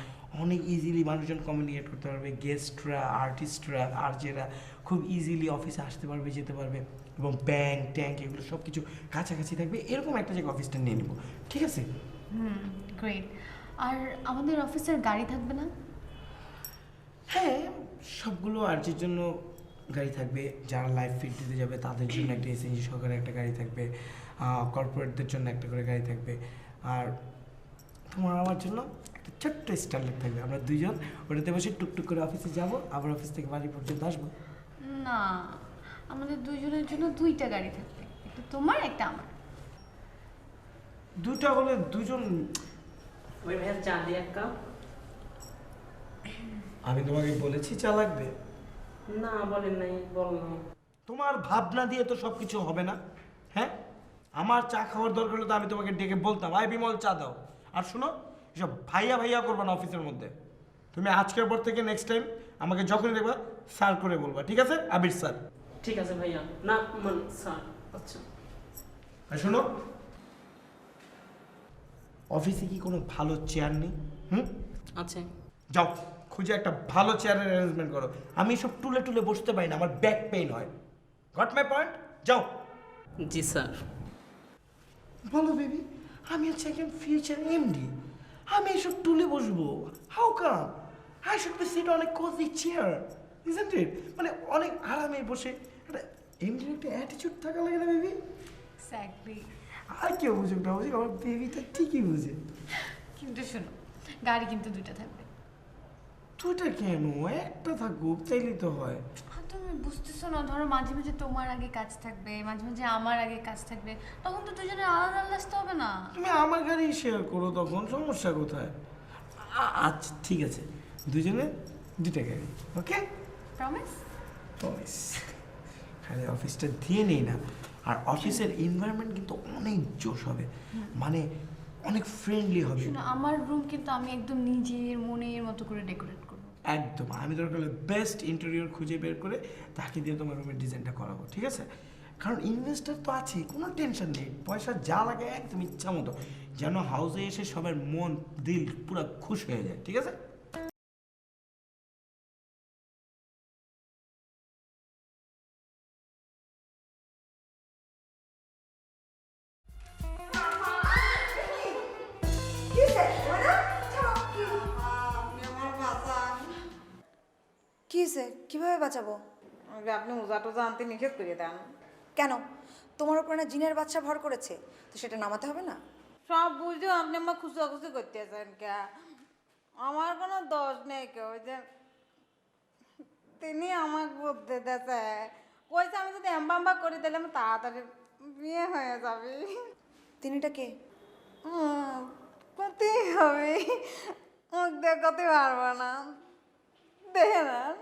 অনেক ইজিলি মানুষজন কমিউনিকেট করতে পারবে, গেস্টরা, আর্টিস্টরা, আরজেরা খুব ইজিলি অফিসে আসতে পারবে, যেতে পারবে, এবং ব্যাংক ট্যাঙ্ক এগুলো সব কিছু কাছাকাছি থাকবে। এরকম একটা জায়গা অফিসটা নিয়ে নেবো, ঠিক আছে? গ্রেট। আর আমাদের অফিসের গাড়ি থাকবে না? হ্যাঁ, সবগুলো আর্যের জন্য গাড়ি থাকবে, যারা লাইভ ফিট দিতে যাবে তাদের জন্য একটা এসএনজি সহকারে একটা গাড়ি থাকবে, কর্পোরেটদের জন্য একটা করে গাড়ি থাকবে, আর তোমার আমার জন্য একটা ছোট্ট স্ট্যান্ডার্ড থাকবে। আমরা দুইজন ওটাতে বসে টুকটুক করে অফিসে যাব, আবার অফিস থেকে বাড়ি পর্যন্ত আসবো। না, আমাদের দুইজনের জন্য 2টা গাড়ি থাকবে, একটা তোমার একটা আমার। দুটা হলে দুজন। ওই ভাইয়ের চা দিয়ে এক কাপ। আমি তোমাকে বলেছি চা লাগবে? না বলেন নাই, বললাম। তোমার ভাবনা দিয়ে তো সব কিছু হবে না। হ্যাঁ, আমার চা খাওয়ার দরকার হলে তো আমি তোমাকে ডেকে বলতাম, আই বিমল চা দাও। আর শোনো, এসব ভাইয়া ভাইয়া করবা না অফিসের মধ্যে। তুমি আজকের পর থেকে নেক্সট টাইম আমাকে যখনই দেখবা স্যার করে বলবা, ঠিক আছে? আবির স্যার। ঠিক আছে ভাইয়া। না মানে স্যার। আচ্ছা। আর শোনো, অফিসে কি কোনো ভালো চেয়ার নেই? আছে। যাও খুঁজে একটা ভালো চেয়ারের অ্যারেঞ্জমেন্ট করো। আমি সব টুলে টুলে বসতে পারি না, আমার ব্যাক পেইন হয়। Got my point? যাও। জি স্যার। বলো বেবি, আমি হচ্ছে একজন ফিউচার এমডি, আমি এসব টুলে বসবো? How come? I should be sit on a cozy chair, isn't it? মানে অনেক আরামে বসে একটা এমডির একটা অ্যাটিটিউড থাকা লাগে না বেবি? এক্স্যাক্টলি। আর কেউ বুঝুক না বুঝুক, আমার বেবিটা ঠিকই বুঝে। কিন্তু শোনো, গাড়ি কিন্তু 2টা থাকবে। দুইটা কেন? একটা থাকুক, চাইলেই তো হয়। আর তুমি বুঝতেছো না, ধরো মাঝে মাঝে তোমার আগে কাজ থাকবে, মাঝে মাঝে আমার আগে কাজ থাকবে, তখন তো দুজনের আলাদা আলাদা আসতে হবে না? তুমি আমার গাড়ি শেয়ার করো, তখন সমস্যা কোথায়? আচ্ছা ঠিক আছে, দুজনে 2টা গাড়ি, ওকে? প্রমিস? প্রমিস। খালি অফিসটা দিয়ে নেই না, আর অফিসের এনভায়রনমেন্ট কিন্তু অনেক জোশ হবে, মানে অনেক ফ্রেন্ডলি হবে। শোনো, আমার রুম কিন্তু আমি একদম নিজের মনের মতো করে ডেকোরেট করবো। একদম, আমি দরকার হলে বেস্ট ইন্টেরিয়র খুঁজে বের করে তাকে দিয়ে তোমার রুমের ডিজাইনটা করাবো, ঠিক আছে? কারণ ইনভেস্টার তো আছে, কোনো টেনশন নেই, পয়সা যা লাগে একদম ইচ্ছা মতো, যেন হাউসে এসে সবার মন দিল পুরো খুশ হয়ে যায়, ঠিক আছে? কি হয়েছে? কিভাবে বাঁচাবো? আপনি উজা টুজা আনতে নিষেধ করে দেন। কেন? তোমার উপরে না জিনের বাচ্চা ভর করেছে, তো সেটা নামাতে হবে না? সব বুঝলেও আপনি আমার খুশি করতেছেন কে? আমার কোনো দোষ নেই কেউ, যে তিনি আমাকে বুদ্ধি দিতেছে, কইছে আমি যদি এম্বা করে দিলে আমি তাড়াতাড়ি বিয়ে হয়ে যাবে। তিনিটা কে? করতেই হবে, মুখ দেখাতে পারবো না, দেখে নেন।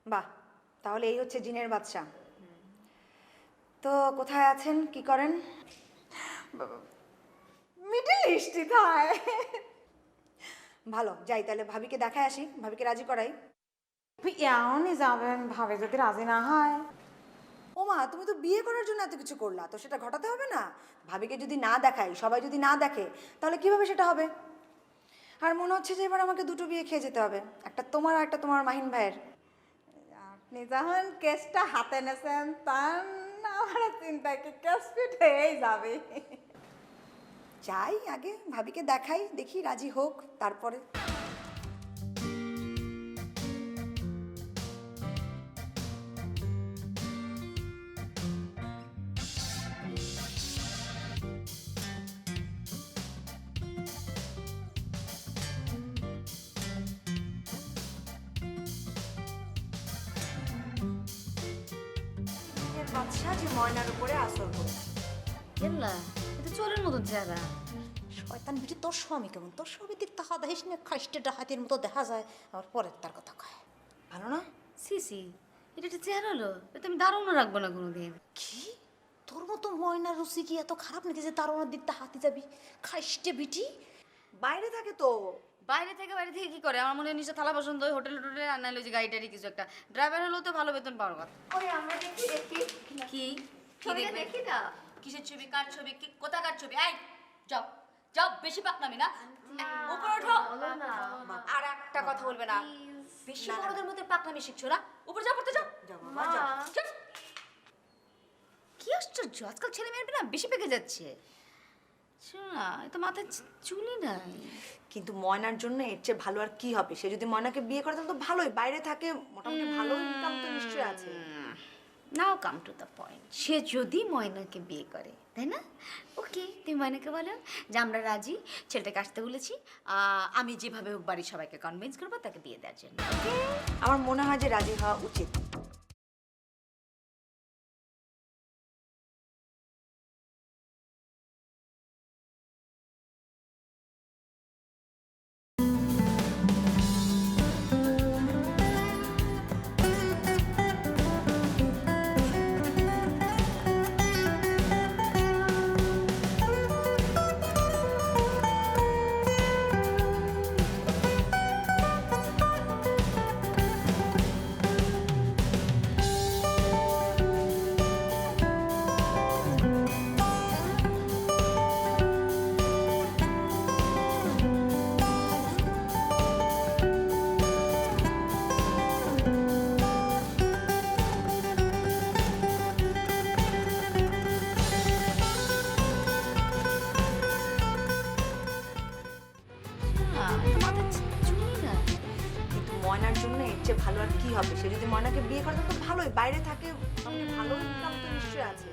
বাহ, তাহলে এই হচ্ছে জিনের বাচ্চা। তো কোথায় আছেন, কি করেন? মিডল ইস্টে থায়। ভালো, যাই তাহলে ভাবিকে দেখায় আসি, ভাবিকে রাজি করাই। এমনই যাবেন, ভাবে যদি রাজি না হয়? ওমা, তুমি তো বিয়ে করার জন্য এত কিছু করলা, তো সেটা ঘটাতে হবে না? ভাবিকে যদি না দেখাই, সবাই যদি না দেখে, তাহলে কিভাবে সেটা হবে? আর মনে হচ্ছে যে এবার আমাকে 2টো বিয়ে খেয়ে যেতে হবে, একটা তোমার আর একটা তোমার মাহিন ভাইয়ের। আপনি যখন কেসটা হাতে নেছেন তার না আমার চিন্তা কি ক্যাসপিট হয়েই যাবে। যাই আগে ভাবিকে দেখাই, দেখি রাজি হোক, তারপরে। বাদশা যে ময়নার উপরে আসর করেছে। কেল্লা এটা চোরের মতন চেহারা। শয়তান বিটি, তোর স্বামী কেমন? তোর স্বামী দিক তাহা দেখিস না, খাইস্টে ডাহাতির মতো দেখা যায়, আবার পরের তার কথা কয়। ভালো না? সিসি এটা একটা চেহারা হলো, এটা আমি দারুণও রাখবো না কোনোদিন। কি তোর মতো ময়নার রুচি কি এত খারাপ নাকি যে তার ওনার দিকটা হাতি যাবি? খাইস্টে বিটি বাইরে থাকে তো। বাইরে থেকে কি করে? আমার মনে হয় নিশ্চয় থালা বাসন ধোয়, হোটেলে টোটেলে আর নাহলে ওই যে গাড়ি টাড়ি কিছু একটা। ড্রাইভার হলেও তো ভালো বেতন পাওয়ার কথা। ওরে আমরা দেখি কি কি ছবিটা দেখবে? দেখি না। কিসের ছবি, কার ছবি, কি কোথাকার ছবি? এই যাও যাও, বেশি পাকনামি না, উপরে ওঠো। আর একটা কথা বলবে না, বেশি বড়দের মধ্যে পাকনামি শিখছো না। উপরে যাও, পড়তে যাও। চুপ। কি আশ্চর্য, আজকাল ছেলে মেয়ের না বেশি পেকে যাচ্ছে। শোনো না, এ তো মাথায় চুলই নাই। কিন্তু ময়নার জন্য এর চেয়ে ভালো আর কি হবে? সে যদি ময়নাকে বিয়ে করে তাহলে তো ভালোই, বাইরে থাকে, মোটামুটি ভালো ইনকাম তো নিশ্চয়ই আছে। নাও কাম টু দ্য পয়েন্ট, সে যদি ময়নাকে বিয়ে করে, তাই না? ওকে, তুমি ময়নাকে বলো যে আমরা রাজি, ছেলেটাকে আসতে বলেছি, আমি যেভাবে হোক বাড়ির সবাইকে কনভিন্স করবো তাকে বিয়ে দেওয়ার জন্য। আমার মনে হয় যে রাজি হওয়া উচিত। কিন্তু ময়নার জন্য এর চেয়ে ভালো আর কি হবে? সে যদি ময়নাকে বিয়ে করে তাহলে তো ভালোই, বাইরে থাকে, মোটামুটি ভালো ইনকাম তো নিশ্চয়ই আছে।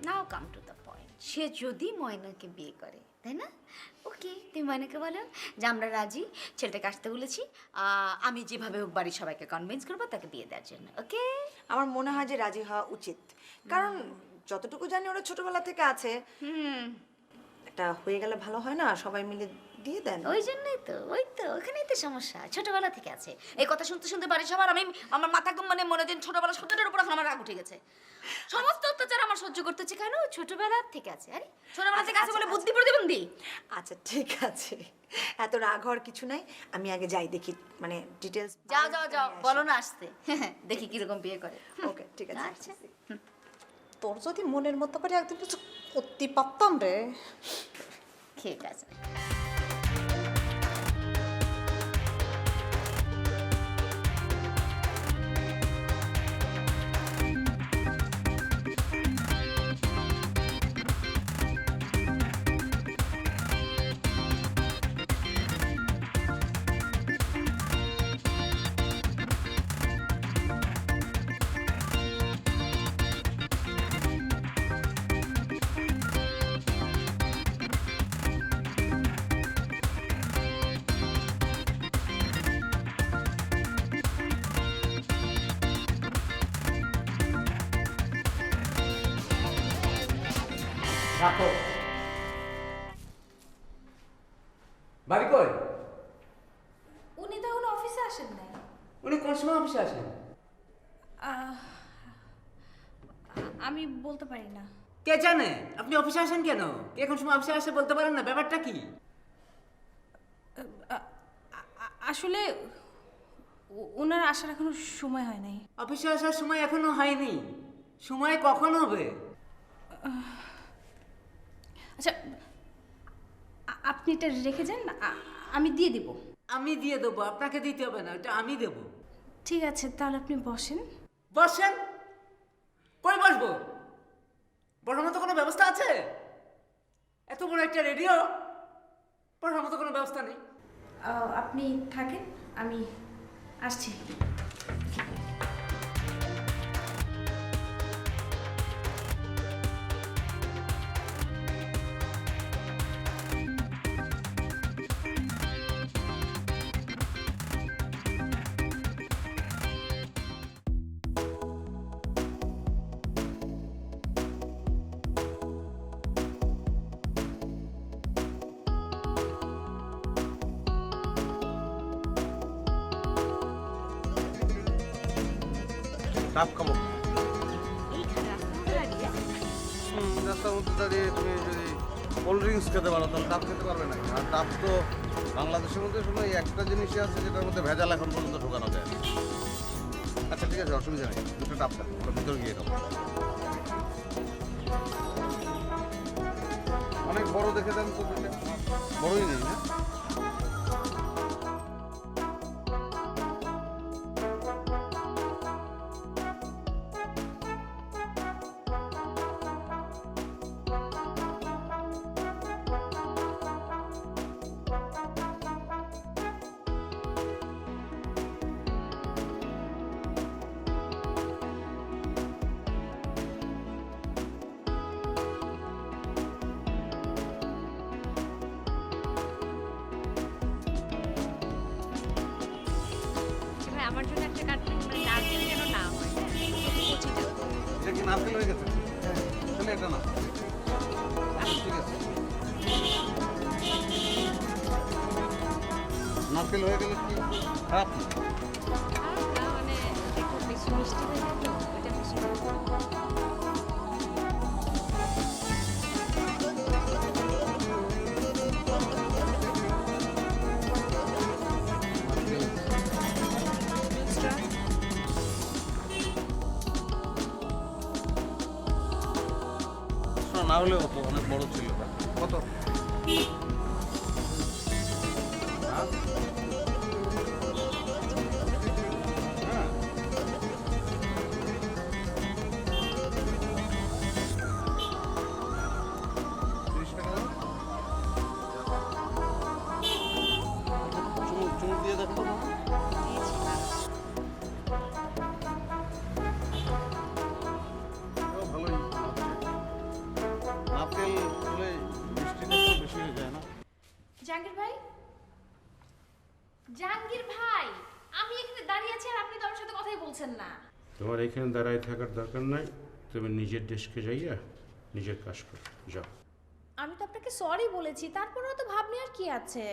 নাও কাম টু দ্য পয়েন্ট, সে যদি ময়নাকে বিয়ে করে, তাই না? ওকে, তুমি ময়নাকে বলো যে আমরা রাজি, ছেলেটাকে আসতে বলেছি, আমি যেভাবে হোক বাড়ির সবাইকে কনভিন্স করবো তাকে বিয়ে দেওয়ার জন্য। ওকে, আমার মনে হয় যে রাজি হওয়া উচিত, কারণ যতটুকু জানি ওরা ছোটবেলা থেকে আছে। এটা হয়ে গেলে ভালো হয় না? সবাই মিলে দিয়ে দেন। ওই জন্যই তো, ওই তো ওখানেই তো সমস্যা, ছোটবেলা থেকে আছে। এই কথা শুনতে শুনতে বাড়ির সবার আমার মাথা মানে মনে দিন ছোটবেলা শব্দটার উপর এখন আমার রাগ উঠে গেছে। সমস্ত অত্যাচার আমার সহ্য করতে হচ্ছে কেন? ছোটবেলা থেকে আছে। আরে ছোটবেলা থেকে আছে বলে বুদ্ধি প্রতিবন্ধী। আচ্ছা ঠিক আছে, এত রাগ হওয়ার কিছু নাই। আমি আগে যাই, দেখি মানে ডিটেলস। যাও যাও যাও, বলো না আসতে, দেখি কিরকম বিয়ে করে। ওকে ঠিক আছে। আচ্ছা, তোর যদি মনের মতো করে একদিন কিছু করতে পারতাম রে। ঠিক আছে। রাখো। বাড়ি কই? উনি তো এখন অফিসে আসেন নাই। উনি কোন সময় অফিসে আসেন? আমি বলতে পারি না। কে জানে আপনি অফিসে আসেন কেন? কে কোন সময় অফিসে আসে বলতে পারেন না? ব্যাপারটা কি? আসলে ওনার আসার এখনো সময় হয় নাই। অফিসে আসার সময় এখনো হয়নি, সময় কখন হবে? আচ্ছা, আপনি এটা রেখে যান, আমি দিয়ে দিব। আমি দিয়ে দেবো, আপনাকে দিতে হবে না, ওটা আমি দেবো। ঠিক আছে, তাহলে আপনি বসেন। বসেন? কই বসবো? বসার মতো কোনো ব্যবস্থা আছে? এত বড় একটা রেডিও, বসার মতো কোনো ব্যবস্থা নেই। আপনি থাকেন, আমি আসছি। ডাব খাবো। এইখানে রাস্তার মধ্যে দাঁড়িয়ে রাস্তার মধ্যে দাঁড়িয়ে তুমি যদি কোল্ড ড্রিঙ্কস খেতে পারো তাহলে ডাব খেতে পারবে না। আর ডাব তো বাংলাদেশের মধ্যে শুধু এই একটা জিনিসই আছে যেটার মধ্যে ভেজাল এখন পর্যন্ত ঢোকানো যায় না। আচ্ছা ঠিক আছে, অসুবিধা নেই, দুটো ডাব খাবো, ওটা ভিতরে গিয়ে খাবো। অনেক বড় দেখে দেন তো, দুটো বড়ই নেই না? ভাই আমার জন্য একটা কাটবেন, মানে নারকেল যেন না হয়, কচিটা। এটা কি নারকেল হয়ে গেছে? তাহলে এটা না, ঠিক আছে। নারকেল হয়ে গেলে কি খারাপ না? না, মানে একটু বেশি মিষ্টি হয়ে যায় তো, ওইটা বেশি না হলেও তো অনেক বড় ছিল। কত? হ্যাঁ। চুমুক দিয়ে দেখো। ভালোই নারকেল হলে মিষ্টিটা একটু বেশি হয়ে যায় না? জাহাঙ্গীর ভাই, জাহাঙ্গীর ভাই, আমি এখানে দাঁড়িয়ে আছি আর আপনি তো আমার সাথে কথাই বলছেন না। তোমার এখানে দাঁড়ায় থাকার দরকার নাই, তুমি নিজের ডেস্কে যাইয়া নিজের কাজ করো, যাও। আমি তো আপনাকে সরি বলেছি, তারপরেও তো ভাব নেওয়ার কি আছে?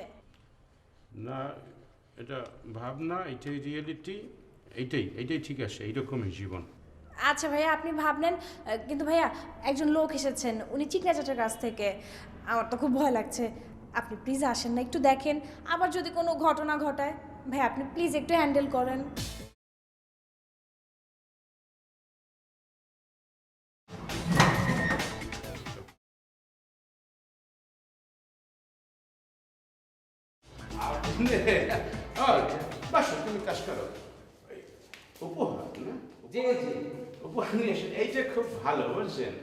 না, এটা ভাবনা, এটাই রিয়েলিটি, এইটাই ঠিক আছে, এইরকমই জীবন। আচ্ছা ভাইয়া, আপনি ভাবলেন, কিন্তু ভাইয়া একজন লোক এসেছেন, উনি চিকনা চাচার কাছ থেকে। আমার তো খুব ভয় লাগছে, আপনি প্লিজ আসেন না, একটু দেখেন, আবার যদি কোনো ঘটনা ঘটায়। ভাই আপনি প্লিজ একটু হ্যান্ডেল করেন। বাস তুমি কাজ করো, উপহার না? জি জি, উপহার নিয়ে এসে এইটা খুব ভালো বুঝছেন।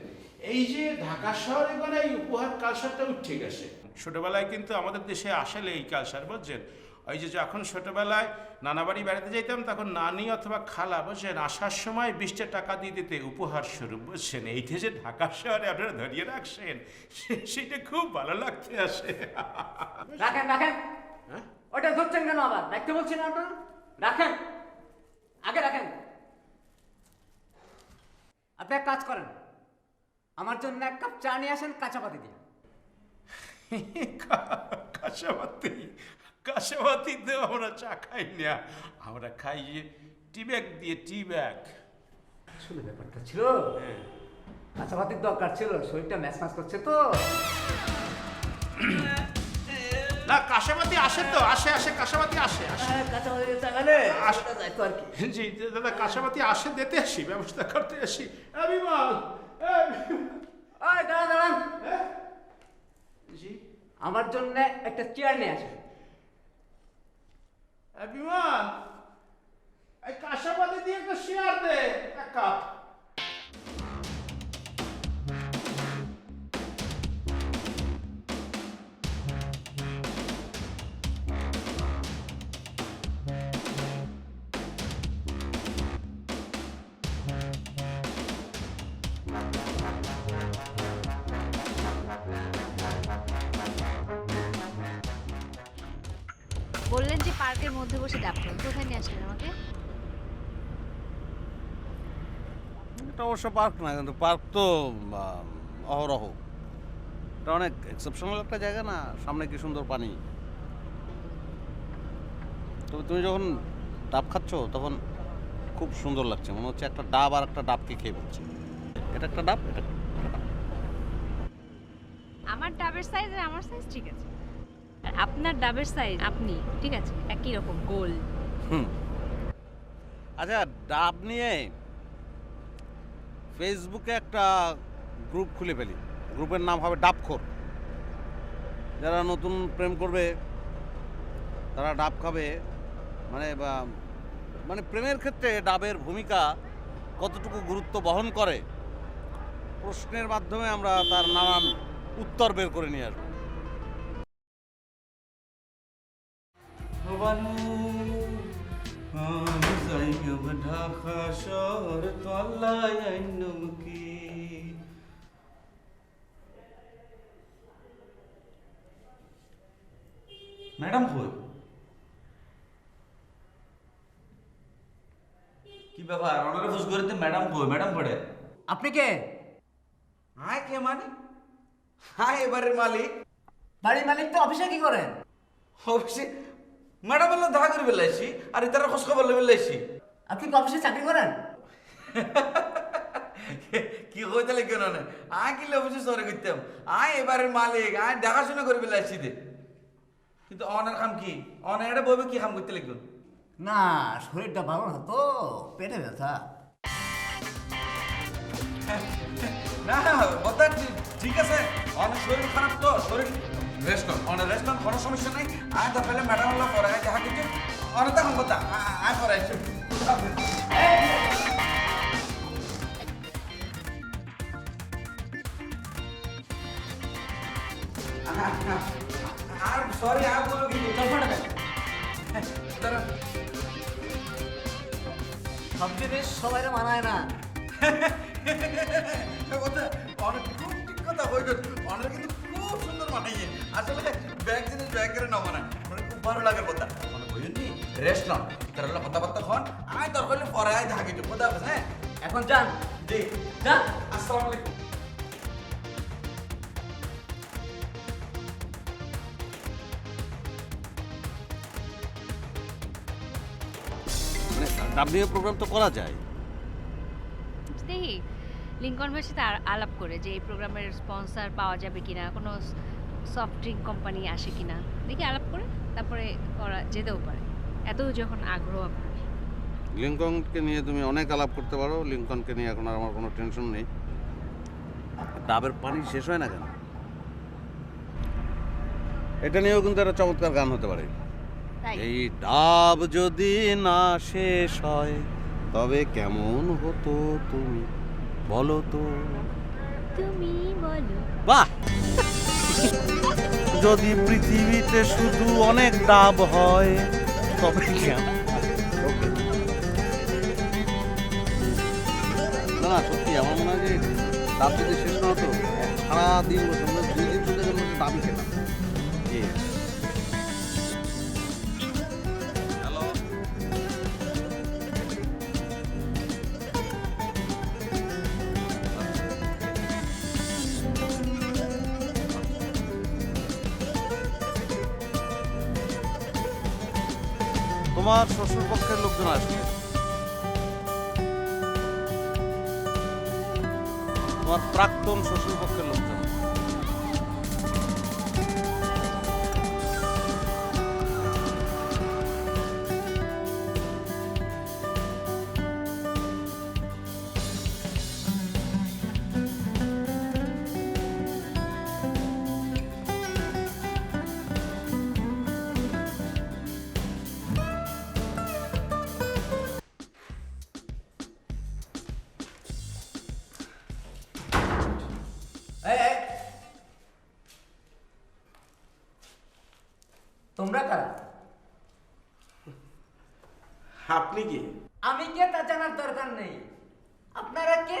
এই যে ঢাকা শহরে মানে এই উপহার কালচারটা উঠে গেছে। ছোটবেলায় কিন্তু আমাদের দেশে আসলে এই কালচার বুঝছেন। ওই যে যখন ছোটবেলায় নানা বাড়ি বেড়াতে যেতাম তখন নানি অথবা খালা বুঝছেন আসার সময় 20টা টাকা দিয়ে দিতে উপহার স্বরূপ বুঝছেন। এইটা যে ঢাকা শহরে আপনারা ধরিয়ে রাখছেন সেটা খুব ভালো লাগতে আসে। রাখেন রাখেন, হ্যাঁ? ওটা ধরছেন কেন? আবার রাখতে বলছেন আপনারা, রাখেন, আগে রাখেন। আপনি এক কাজ করেন, আমার জন্য এক কাপ চা নিয়ে আসেন কাঁচাপাতি দিয়ে। কাঁচাপাতিতে আমরা চা খাই না, আমরা খাই যে টি ব্যাগ দিয়ে, টি ব্যাগ। আসলে ব্যাপারটা ছিল কাঁচাপাতির দরকার ছিল, শরীরটা ম্যাচ ম্যাচ করছে তো। না কাঁচাপাতি আসে তো, আসে কাঁচাপাতি আসে। কাঁচাপাতি চাগালে আসতে যায় তো আর কি। জি দাদা, কাঁচাপাতি আসে দিতে আসি, ব্যবস্থা করতে আসি। বিমল, ওই দাঁড়ান দাঁড়ান, জি আমার জন্য একটা চেয়ার নিয়ে আসেন। বিমল, এই কাঁচাপাতি দিয়ে একটা শেয়ার দে, এক কাপ। বললেন যে পার্কের মধ্যে বসে ডাব খাবেন, কোথায় নিয়ে আসলেন আমাকে? এটা অবশ্য পার্ক না, কিন্তু পার্ক তো অহরহ। এটা অনেক এক্সেপশনাল একটা জায়গা না, সামনে কি সুন্দর পানি। তবে তুমি যখন ডাব খাচ্ছ তখন খুব সুন্দর লাগছে, মনে হচ্ছে একটা ডাব আর একটা ডাবকে খেয়ে ফেলছে। এটা একটা ডাব, এটা একটা ডাব। আমার ডাবের সাইজ আর আমার সাইজ ঠিক আছে, আর আপনার ডাবের সাইজ আপনি ঠিক আছে একই রকম গোল। আচ্ছা, ডাব নিয়ে ফেসবুকে একটা গ্রুপ খুলে ফেলি, গ্রুপের নাম হবে ডাবখোর। যারা নতুন প্রেম করবে তারা ডাব খাবে, মানে প্রেমের ক্ষেত্রে ডাবের ভূমিকা কতটুকু গুরুত্ব বহন করে প্রশ্নের মাধ্যমে আমরা তার নানান উত্তর বের করে নিয়ে আসবো। ঢাকা শহর তলায় কি ম্যাডাম কই? কি ব্যাপার, ওনারে ফুস করে ম্যাডাম কই? ম্যাডাম পড়ে আপনি কে? হাই কে মানে? হাই এবারের মালিক। বাড়ির মালিক তো অফিসে কি করেন? অফিসে ম্যাডাম বললো দেখা করে বেলাইছি, আর ইতারা খোঁজ খবর বেলাইছি। আপনি কি অফিসে চাকরি করেন? কি হইতালে কেন না? আয় কিলে অফিসে সরে করতাম, আয় এবারের মালিক, আয় দেখাশোনা করে বেলাইছি দে। কিন্তু অনার কাম কি? অনার বইবে কি কাম করতে লাগবে? না, শরীরটা ভালো না তো, পেটে ব্যথা। না কথা ঠিক আছে, অনেক শরীর খারাপ তো, শরীর রেস্ট কর, অনেক রেস্ট কর, কোনো সমস্যা নাই। আয় তো পেলে ম্যাডাম হলো পরে আয় দেখা কিছু অনেক তখন কথা আয় পরে এসে আর সরি আর বলো কিন্তু সব জিনিস সবাই মানায় না। অনেক খুব ঠিক কথা হইল, অনেক কিন্তু খুব সুন্দর মানাইয়ে। আসলে ব্যাগ জিনিস ব্যাগ করে না মানায়, মানে খুব ভালো লাগে কথা। মানে বুঝলি রেস্ট নাও, তার হলো কথাবার্তা খন, আয় দরকার হলে পরে আয় দেখা কিছু কথা হবে। হ্যাঁ এখন যান, জি যান। আসসালামু আলাইকুম। মানে ডাব নিয়ে প্রোগ্রাম তো করা যায়। দেখি লিঙ্কন ভাইয়ের সাথে আলাপ করে যে এই প্রোগ্রামের স্পন্সর পাওয়া যাবে কিনা, কোনো সফট ড্রিঙ্ক কোম্পানি আসে কিনা দেখি, আলাপ করে তারপরে করা যেতেও পারে, এত যখন আগ্রহ আপনার। লিঙ্কনকে নিয়ে তুমি অনেক আলাপ করতে পারো, লিঙ্কনকে নিয়ে এখন আর আমার কোনো টেনশন নেই। ডাবের পানি শেষ হয় না কেন, এটা নিয়েও কিন্তু একটা চমৎকার গান হতে পারে। তাই এই ডাব যদি না শেষ হয় তবে কেমন হতো তুমি বলো তো। তুমি বলো। বাহ, যদি পৃথিবীতে শুধু অনেক ডাব হয় তবে কেমন। না না, সত্যি আমার মনে হয় যে ডাব যদি শেষ না হতো, সারাদিন বসে আমরা 2 দিন চলে গেল ডাবই খেতাম। হ্যালো, তোমার শ্বশুর পক্ষের লোকজন আসবে, তোমার প্রাক্তন শ্বশুর পক্ষের লোকজন। তোমরা কারা? আপনি কি? আমি কে তা জানার দরকার নেই। আপনারা কে,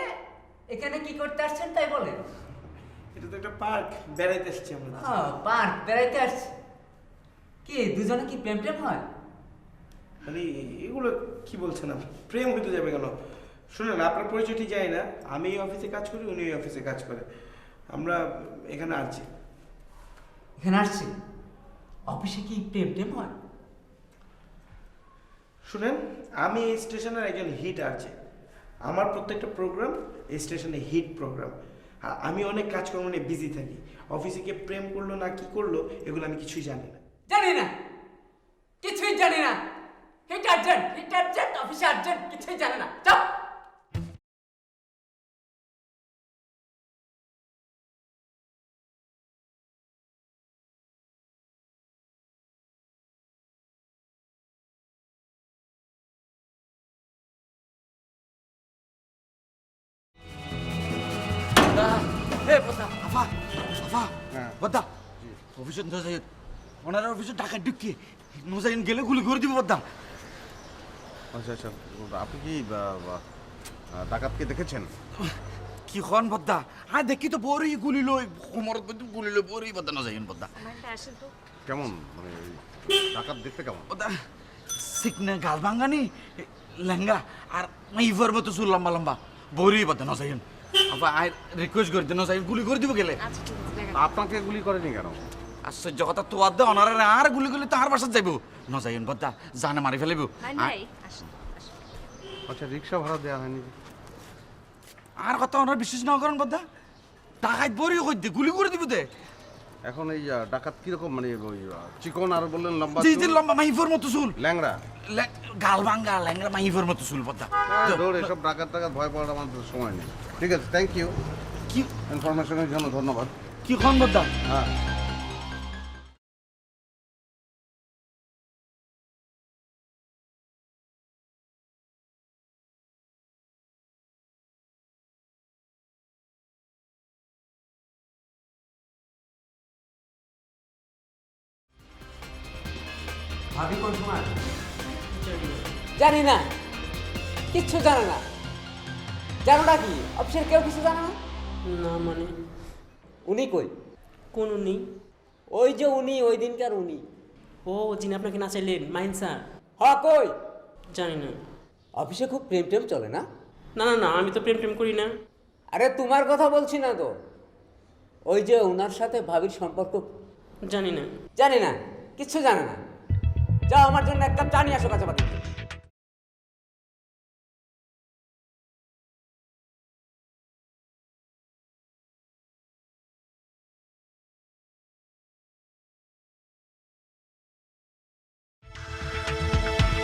এখানে কি করতে আসছেন তাই বলেন। এটা তো একটা পার্ক, বেড়াইতে এসেছি আমরা। পার্ক বেড়াইতে আসছে? কি দুজনে কি প্রেম টেম হয়? মানে এগুলো কি বলছেন আপনি? প্রেম হইতে যাবে কেন? শুনুন, আপনার পরিচয় ঠিক জানি না। আমি এই অফিসে কাজ করি, উনি এই অফিসে কাজ করে। আমরা এখানে আসছি। এখানে আসছি, অফিসে কি প্রেম টেম হয়? শুনেন, আমি এই স্টেশনের একজন হিট আছে। আমার প্রত্যেকটা প্রোগ্রাম এই স্টেশনে হিট প্রোগ্রাম। আমি অনেক কাজকর্ম নিয়ে বিজি থাকি। অফিসে গিয়ে প্রেম করলো না কি করলো এগুলো আমি কিছুই জানি না। জানি না, কিছুই জানি না। হিট আর্জেন্ট, অফিসে আর্জেন্ট, কিছুই জানে না। চাপ। বদ্দা অফিসে নজাইন ওনারা অফিসে টাকা ঢুকিয়ে নজাইন গেলে গুলি করে দিব বদ্দা। আচ্ছা আচ্ছা, আপনি কি ডাকাতকে দেখেছেন? কি খন বদ্দা? হ্যাঁ দেখি তো বড়ই গুলি লই, কোমরত মধ্যে গুলি লই বড়ই বদ্দা নজাইন বদ্দা। কেমন মানে ডাকাত দেখতে কেমন? বদ্দা সিকনে গাল ভাঙ্গানি লেহেঙ্গা আর মাইভার মতো চুল লম্বা লম্বা বড়ই বদ্দা নজাইন। আপা আই রিকোয়েস্ট করি নজাইন গুলি করে দিব গেলে। আপনাকে গুলি করেনি কেন? আশ্চর্য কথা, তো আদা ওনারা আর গুলি করলে তো আর বাসাত যাইব নজাইন বদ্দা, জানে মারি ফেলিব। আচ্ছা, রিক্সা ভাড়া দেওয়া হয়নি? আর কথা ওনার বিশ্বাস না করেন বদ্দা, টাকায় বড়ি কই দে গুলি করে দিব দে। এখন এই ডাকাত কিরকম মানে ওই চিকন আর বললেন লম্বা? জি জি, লম্বা মাইফর মতো চুল, ল্যাংড়া গাল ভাঙ্গা ল্যাংড়া মাইফর মতো চুল বদ্দা। ধর এসব ডাকাত টাকাত ভয় পাওয়ার আমাদের সময় নেই। ঠিক আছে, থ্যাংক ইউ কি ইনফরমেশনের জন্য, ধন্যবাদ। কি খন বদ্দা? হ্যাঁ ভাবি কোন সময়? জানি না, কিচ্ছু জানে না। জানো না কি অফিসের কেউ কিছু জানে না? না মানে উনি কই? কোন উনি? ওই যে উনি, ওই দিনকার উনি। ও যিনি আপনাকে না চাইলেন, মাইন স্যার? হ কই? জানি না। অফিসে খুব প্রেম টেম চলে না? না না না, আমি তো প্রেম টেম করি না। আরে তোমার কথা বলছি না তো, ওই যে ওনার সাথে ভাবির সম্পর্ক। জানি না। জানি না, কিচ্ছু জানে না। যাও আমার জন্য এক কাপ চা নিয়ে আসো কাছাকাছি।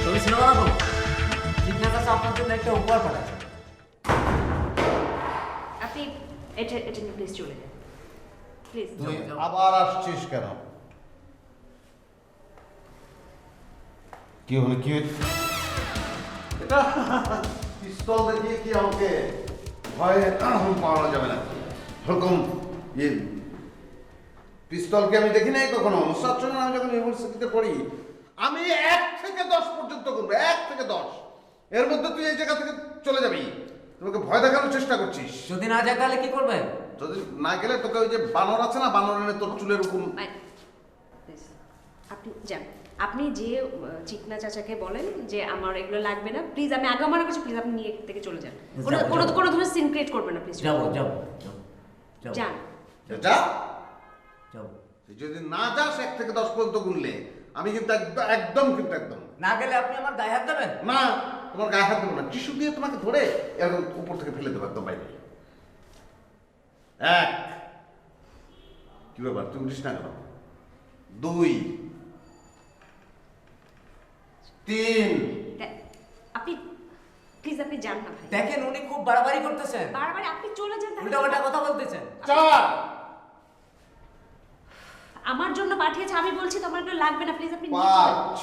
তুমি সিনেমা দেখো? জিজ্ঞাসা আপনার জন্য একটা উপহার পাঠাচ্ছে। আপনি এটা এটা নিয়ে প্লিজ চলে যান, প্লিজ। তুই আবার আসছিস কেন? কি হলো? কি এটা পিস্তল দেখিয়ে কি আমাকে ভয়ে পাওয়া যাবে না? এরকম ইয়ে পিস্তলকে আমি দেখি নাই কখনো। মোসাদ শোনেন, আমি যখন ইউনিভার্সিটিতে পড়ি আমি 1 থেকে 10 পর্যন্ত করবো, 1 থেকে 10। এর মধ্যে তুই এই জায়গা থেকে চলে যাবি। তোমাকে ভয় দেখানোর চেষ্টা করছিস। যদি না যায় তাহলে কি করবেন? যদি না গেলে তোকে ওই যে বানর আছে না, বানর এনে তোর চুলের উপর। আপনি যান, আপনি যে চিকনা চাচাকে বলেন যে আমার এগুলো লাগবে না, প্লিজ। আমি আগে মানা করছি, প্লিজ আপনি নিয়ে থেকে চলে যান। কোনো ধরনের সিন ক্রিয়েট করবেন না, প্লিজ। যাবো যান। যা। যাবো। তুই যদি না যাস 1 থেকে 10 পর্যন্ত গুনলে আমি কিন্তু একদম না গেলে আপনি আমার গায়ে হাত দেবেন? না, তোমার গায়ে হাত দেবো না। টিস্যু দিয়ে তোমাকে ধরে এরকম উপর থেকে ফেলে দেবো একদম বাইরে। 1, কি ব্যাপার তুই উঠিস না কেন? 2, 3। আপনি প্লিজ আপনি যান না ভাই। দেখেন উনি খুব বাড়াবাড়ি করতেছেন। বারবার আপনি চলে যান। উল্টাপাল্টা কথা বলতেছেন। 4। আমার জন্য পাঠিয়েছে, আমি বলছি তোমার এগুলো লাগবে না, প্লিজ আপনি নিয়ে 5,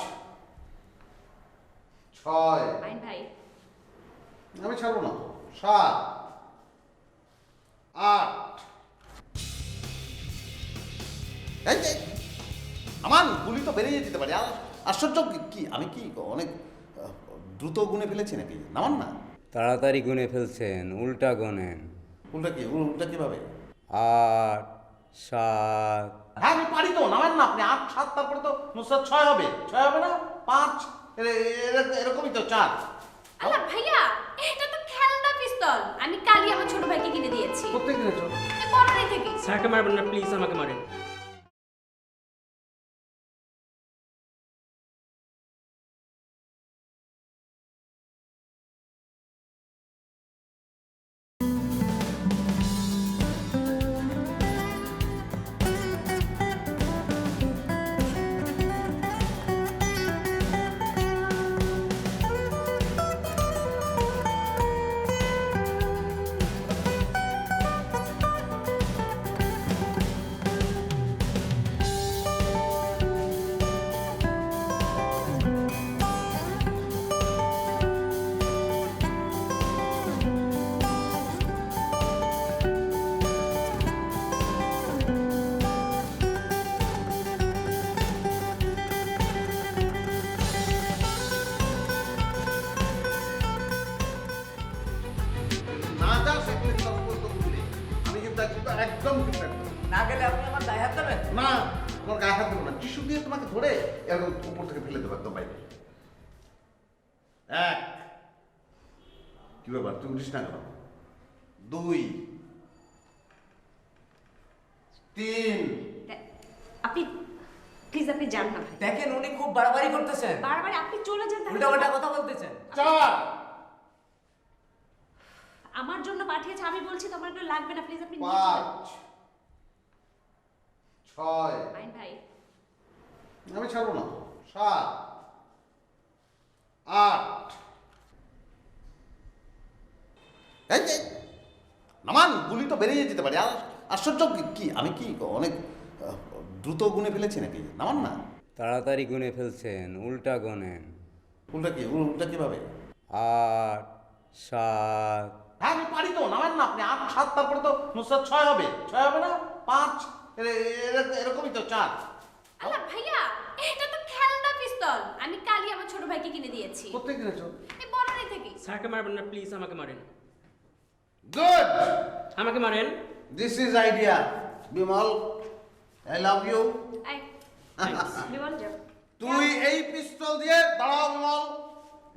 6। মাইন ভাই, আমি ছাড়বো না। 7, 8। আমার গুলি তো বেরিয়ে যেতে পারে। আশ্চর্য কি, আমি কি অনেক দ্রুত গুনে ফেলেছি নাকি? নামান না। তাড়াতাড়ি গুনে ফেলছেন, উল্টা গোনেন। উল্টা কি? উল্টা কিভাবে? 8, 7 হ্যাঁ আমি পারি তো, নামেন না আপনি 8 7 তারপরে তো নুসরাত 6 হবে, 6 হবে না 5 এরকমই তো 4। আল্লাহ ভাইয়া, এটা তো খেলনা পিস্তল, আমি কালই আমার ছোট ভাইকে কিনে দিয়েছি। কোথায় কিনেছো? এই পরনে থেকে। স্যারকে মারবেন না প্লিজ, আমাকে মারেন। না যা সেগুলো সব করতে ভুলে আমি কিন্তু একদম ঠিক থাকবো না গেলে আপনি আমার দায় হাত দেবেন? না, তোমার গায়ে হাত দেবো না, টিস্যু দিয়ে তোমাকে ধরে এরকম উপর থেকে ফেলে দেবো একদম বাইরে। 1 কি ব্যাপার, তুমি উঠিস না কেন? 2 3 আপনি প্লিজ আপনি যান না ভাই। দেখেন উনি খুব বাড়াবাড়ি করতেছেন, বারবার আপনি চলে যান তাহলে। উল্টাপাল্টা কথা বলতেছেন। 4 আমার জন্য পাঠিয়েছে, আমি বলছি তোমার এগুলো লাগবে না, প্লিজ আপনি নিয়ে চলে 5 6 আইন ভাই। আমি ছাড়বো না। 7 8 এই যে নামান, গুলি তো বেরিয়ে যেতে পারে। আর আশ্চর্য কি, আমি কি অনেক দ্রুত গুনে ফেলেছি নাকি? নামান না। তাড়াতাড়ি গুনে ফেলছেন, উল্টা গোনেন। উল্টা কি, উল্টা কিভাবে? 8 7 হ্যাঁ আমি পারি তো, নামেন না আপনি 8 7 তারপরে তো নুসরাত 6 হবে, 6 হবে না 5 এরকমই তো 4। আল্লাহ ভাইয়া, এটা তো খেলনা পিস্তল, আমি কালই আমার ছোট ভাইকে কিনে দিয়েছি। কোথায় কিনেছো? এই পরনে থেকে। স্যারকে মারবেন না প্লিজ, আমাকে মারেন। গুড, আমাকে মারেন। This is idea. Bimal, I love you. I Bimal যাও। তুই এই পিস্তল দিয়ে দাঁড়াও বিমল,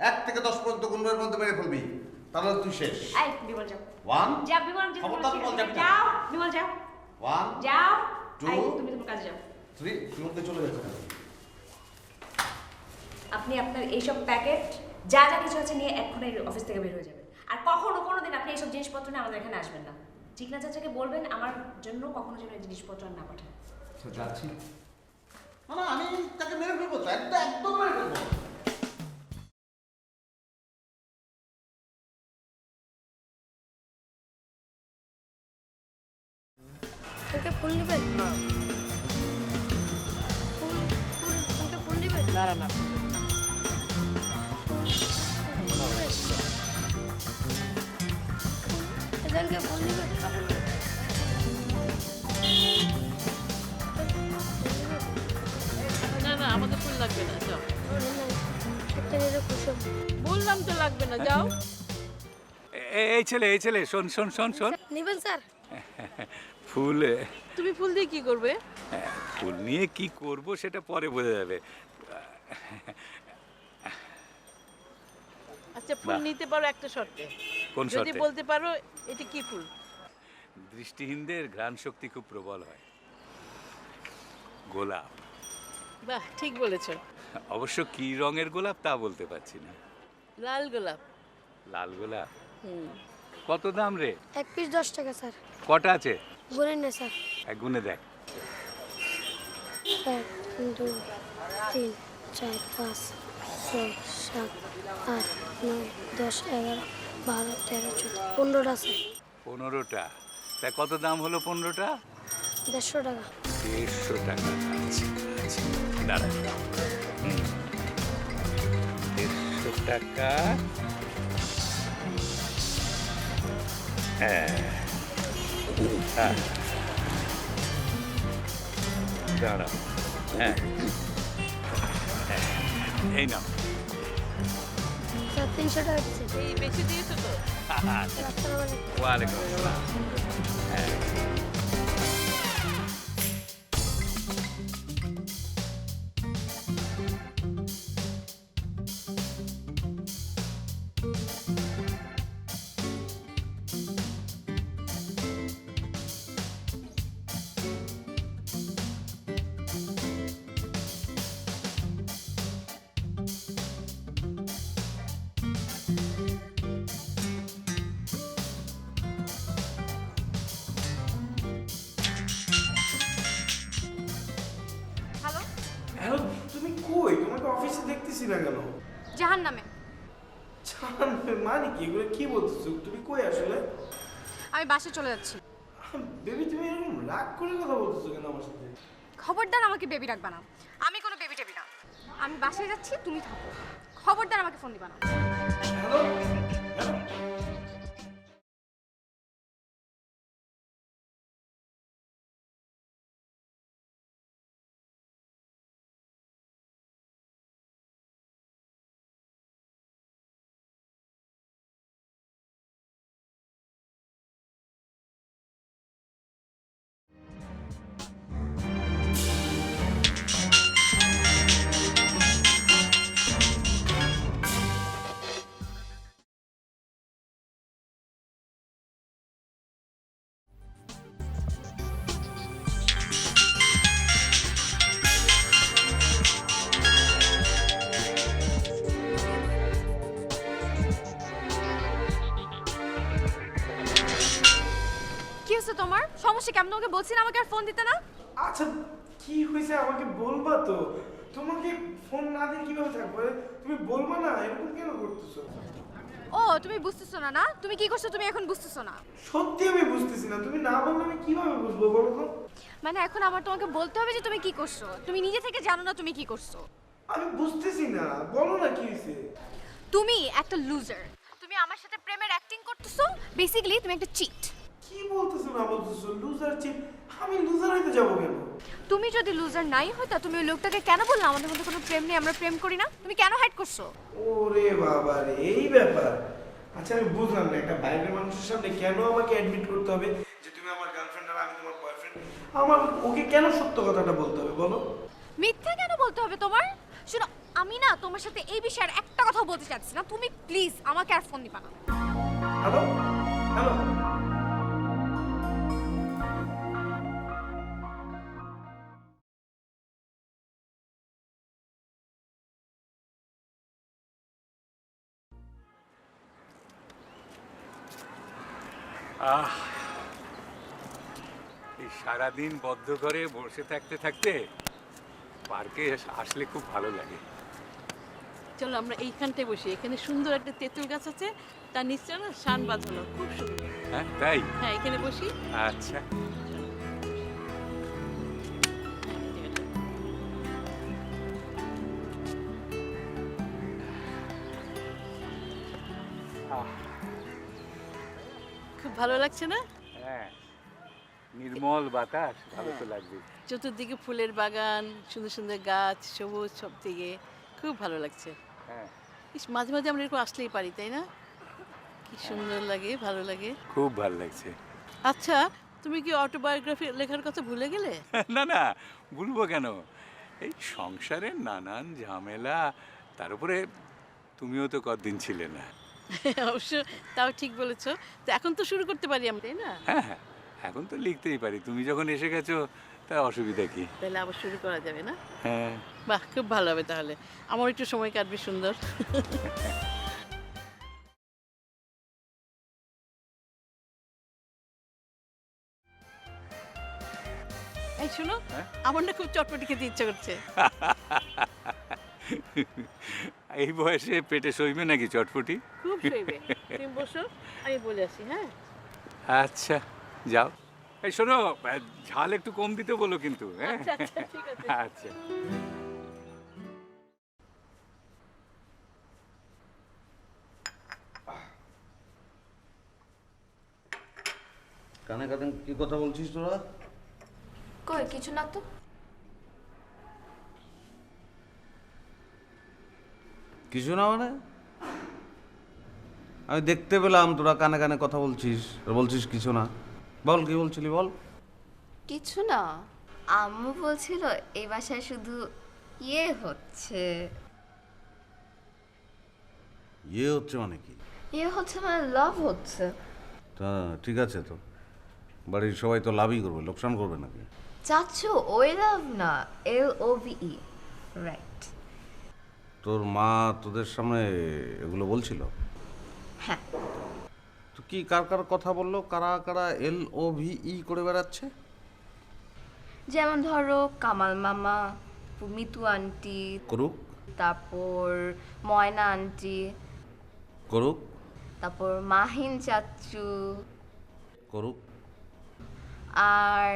1 থেকে 10 পর্যন্ত গুণের মধ্যে মেরে ফেলবি, তাহলে তুই শেষ। আই বিমল যাও। 1 যা বিমল যাও। খবরদার বিমল যাবি না। যাও বিমল যাও। 1 যাও। 2 আই তুমি তোমার কাজে যাও। 3 তুই চলে যাচ্ছে। আপনি আপনার এইসব প্যাকেট যা যা কিছু আছে নিয়ে এক্ষুনি অফিস থেকে বের হয়ে যাবেন। আর কখনো কোনোদিন আপনি এইসব জিনিসপত্র নিয়ে আমাদের এখানে আসবেন না। চিকনা চাচাকে বলবেন আমার জন্য কখনো যেন এই জিনিসপত্র আর না পাঠায়। যাচ্ছি না, আমি তাকে মেরে ফেলবো তো, একদম মেরে ফেলবো। ওকে ফুল নেবেন? না ফুল নেবেন? না না না, এদেরকে ফুল নেবেন? না না, আমাদের ফুল লাগবে না, যাও। বললাম তো লাগবে না, যাও। এই ছেলে শোন শোন শোন শোন, নেবেন স্যার? ফুল তুমি ফুল দিয়ে কি করবে? ফুল নিয়ে কি করব সেটা পরে বোঝা যাবে। আচ্ছা ফুল নিতে পারো একটা শর্তে। কোন যদি শর্তে? বলতে পারো এটা কি ফুল। দৃষ্টিহীনদের ঘ্রাণ শক্তি খুব প্রবল হয়। গোলাপ। বাহ, ঠিক বলেছো। অবশ্য কি রঙের গোলাপ তা বলতে পারছি না। লাল গোলাপ। লাল গোলাপ। কত দাম রে? 1 পিস 10 টাকা স্যার। কটা আছে? গুনেন না স্যার। এক গুনে দেখ। 1 2 3 4 5 6 7 8 9 10 11 12 13 14 15টা আছে। 15টা? তা কত দাম হলো 15টা? 150 টাকা। 150 টাকা। আচ্ছা আচ্ছা, দাঁড়া। 150 টাকা। হ্যাঁ, দাঁড়া। হ্যাঁ, এই নাও। স্যার 300 টাকা দিচ্ছেন। এই বেশি দিয়েছো তো। আসসালামু আলাইকুম। ওয়ালাইকুম আসসালাম। হ্যাঁ বুঝতেছি না কেন। জাহান্নামে। মানে কি এগুলো কি বলতেছো তুমি? কই আসলে? আমি বাসে চলে যাচ্ছি। বেবি তুমি এরকম রাগ করে কথা বলতেছো কেন আমার সাথে? খবরদার আমাকে বেবি রাখবা না, আমি কোনো বেবি টেবি না। আমি বাসায় যাচ্ছি, তুমি থাকো। খবরদার আমাকে ফোন দিবা না। হ্যালো হ্যালো কি হচ্ছে তোমার? সমস্যা কেমন? তোমাকে বলছি না আমাকে আর ফোন দিতে না? আচ্ছা কি হয়েছে আমাকে বলবা তো? তোমাকে ফোন না দিয়ে কিভাবে থাকবো? তুমি বলবা না? এরকম কেন করতেছো? ও তুমি বুঝতেছো না? না তুমি কি করছো তুমি এখন বুঝতেছো না? সত্যি আমি বুঝতেছি না। তুমি না বললে আমি কিভাবে বুঝবো বলো তো? মানে এখন আমার তোমাকে বলতে হবে যে তুমি কি করছো? তুমি নিজে থেকে জানো না তুমি কি করছো? আমি বুঝতেছি না, বলো না কি হয়েছে? তুমি একটা লুজার। তুমি আমার সাথে প্রেমের অ্যাক্টিং করতেছো। বেসিক্যালি তুমি একটা চিট। কি বলতেছো না বলতেছো? Loser cheat? আমি লুজার হইতে যাবো কেন? তুমি যদি লুজার নাই হইতা তুমি ওই লোকটাকে কেন বললা আমাদের মধ্যে কোনো প্রেম নেই, আমরা প্রেম করি না? তুমি কেন হাইড করছো? ওরে বাবা রে, এই ব্যাপার। আচ্ছা আমি বুঝলাম না, একটা বাইরের মানুষের সামনে কেন আমাকে অ্যাডমিট করতে হবে যে তুমি আমার গার্লফ্রেন্ড আর আমি তোমার বয়ফ্রেন্ড? আমার ওকে কেন সত্য কথাটা বলতে হবে বলো? মিথ্যা কেন বলতে হবে তোমার? শোনো, আমি না তোমার সাথে এই বিষয়ে আর একটা কথা বলতে চাচ্ছি না। তুমি প্লিজ আমাকে আর ফোন দিবা না। হ্যালো হ্যালো এই সারাদিন বদ্ধ করে বসে থাকতে থাকতে পার্কে আসলে খুব ভালো লাগে। চলো আমরা এইখানটায় বসি, এখানে সুন্দর একটা তেঁতুল গাছ আছে, তার নিচে না শান বাঁধানো, খুব সুন্দর। হ্যাঁ তাই? হ্যাঁ এখানে বসি। আচ্ছা খুব ভালো লাগছে না? হ্যাঁ, নির্মল বাতাস, ভালো তো লাগবে। চতুর্দিকে ফুলের বাগান, সুন্দর সুন্দর গাছ, সবুজ সব দিকে, খুব ভালো লাগছে। হ্যাঁ ইস, মাঝে মাঝে আমরা এরকম আসলেই পারি, তাই না? কি সুন্দর লাগে, ভালো লাগে। খুব ভালো লাগছে। আচ্ছা তুমি কি অটোবায়োগ্রাফি লেখার কথা ভুলে গেলে? না না, ভুলবো কেন? এই সংসারের নানান ঝামেলা, তার উপরে তুমিও তো কতদিন ছিলে না। অবশ্য তাও ঠিক বলেছো। তো এখন তো শুরু করতে পারি আমরা, তাই না? হ্যাঁ হ্যাঁ, এখন তো লিখতেই পারি। তুমি যখন এসে গেছো তা অসুবিধা কি? তাহলে আবার শুরু করা যাবে না? হ্যাঁ বাহ, খুব ভালো হবে তাহলে। আমার একটু সময় কাটবে সুন্দর। এই শোনো, আমার না খুব চটপটি খেতে ইচ্ছা করছে। এই বয়সে পেটে সইবে নাকি চটপটি? খুব সইবে। তুমি বসো, আমি বলে আসি। হ্যাঁ আচ্ছা যাও। এই শোনো, ঝাল একটু কম দিতে বলো কিন্তু। হ্যাঁ আচ্ছা আচ্ছা, ঠিক আছে। আচ্ছা কানে কানে কি কথা বলছিস তোরা? কই কিছু না তো। কিছু না মানে? আমি দেখতে পেলাম তোরা কানে কানে কথা বলছিস আর বলছিস কিছু না। বল কি বলছিলি বল। কিছু না, আম্মু বলছিল এই বাসায় শুধু ইয়ে হচ্ছে। ইয়ে হচ্ছে মানে কি? ইয়ে হচ্ছে মানে লাভ হচ্ছে। তা ঠিক আছে, তো বাড়ির সবাই তো লাভই করবে, লোকসান করবে নাকি? চাচ্ছু ওই লাভ না, LOVE, রাইট। তোর মা তোদের সামনে এগুলো বলছিল? হ্যাঁ। তো কি কার কার কথা বললো? কারা কারা LOVE করে বেড়াচ্ছে? যেমন ধরো কামাল মামা, মিতু আন্টি। করুক, তারপর ময়না আন্টি, করুক তারপর মাহিন চাচু, করুক। আর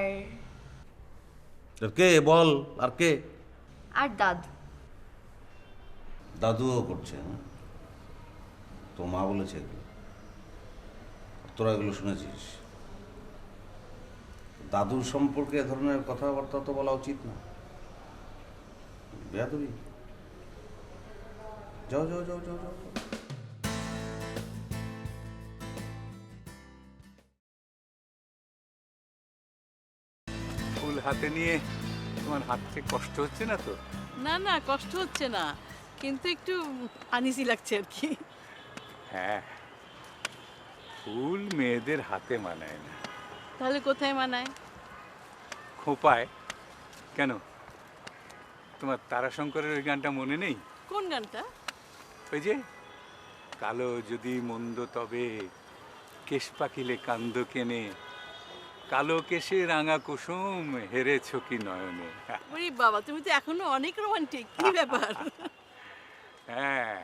আর কে বল, আর কে? আর দাদু। দাদুও করছে না? তো মা বলেছে এগুলো, তোরা এগুলো শুনেছিস? দাদুর সম্পর্কে এ ধরনের কথাবার্তা তো বলা উচিত না। বেয়াদবি। যাও যাও যাও যাও যাও। ফুল হাতে নিয়ে তোমার হাতে কষ্ট হচ্ছে না তো? না না, কষ্ট হচ্ছে না, কিন্তু একটু আনইজি লাগছে আর কি। হ্যাঁ, ফুল মেয়েদের হাতে মানায় না। তাহলে কোথায় মানায়? খোঁপায়। কেন, তোমার তারাশঙ্করের ওই গানটা মনে নেই? কোন গানটা? ওই যে কালো যদি মন্দ তবে কেশ পাকিলে কান্দ কেনে, কালো কেশে রাঙা কুসুম হেরেছ কি নয়নে। ওরে বাবা, তুমি তো এখনো অনেক রোমান্টিক, কি ব্যাপার? হ্যাঁ,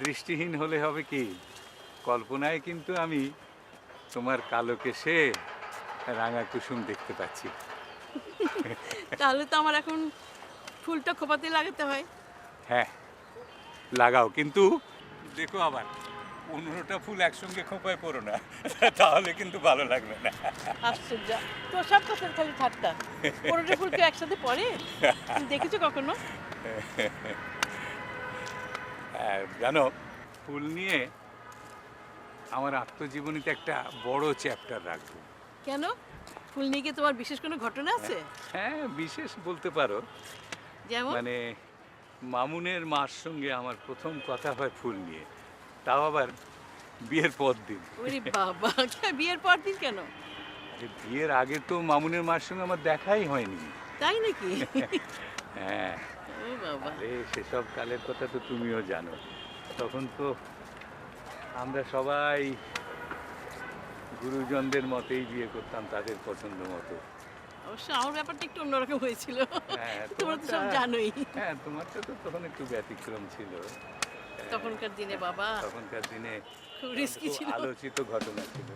দৃষ্টিহীন হলে হবে কি, কল্পনায় কিন্তু আমি তোমার কালো কেশে রাঙা কুসুম দেখতে পাচ্ছি। তাহলে তো আমার এখন ফুলটা খোপাতে লাগাতে হয়। হ্যাঁ লাগাও, কিন্তু দেখো আবার 15টা ফুল একসঙ্গে খোঁপায় পড়ো না, তাহলে কিন্তু ভালো লাগবে না। আশ্চর্য, তো সব কথার খালি ঠাট্টা। 15টা ফুল কি একসাথে পড়ে? তুমি দেখেছো কখনো? হ্যাঁ, জানো, ফুল নিয়ে আমার আত্মজীবনীতে একটা বড় চ্যাপ্টার রাখবো। কেন, ফুল নিয়ে কি তোমার বিশেষ কোনো ঘটনা আছে? হ্যাঁ, বিশেষ বলতে পারো। যেমন? মানে মামুনের মার সঙ্গে আমার প্রথম কথা হয় ফুল নিয়ে, তাও আবার বিয়ের পর দিন। ওরে বাবা, বিয়ের পর দিন কেন? আরে বিয়ের আগে তো মামুনের মার সঙ্গে আমার দেখাই হয়নি। তাই নাকি? হ্যাঁ। ও বাবা, আরে সেসব কালের কথা তো তুমিও জানো, তখন তো আমরা সবাই গুরুজনদের মতেই বিয়ে করতাম, তাদের পছন্দ মতো। অবশ্য আমার ব্যাপারটা একটু অন্যরকম হয়েছিল। হ্যাঁ, তোমরা তো সব জানোই। হ্যাঁ, তোমারটা তো তখন একটু ব্যতিক্রম ছিল। তখনকার দিনে বাবা, তখনকার দিনে খুব রিস্কি ছিল। আলোচিত ঘটনা ছিল।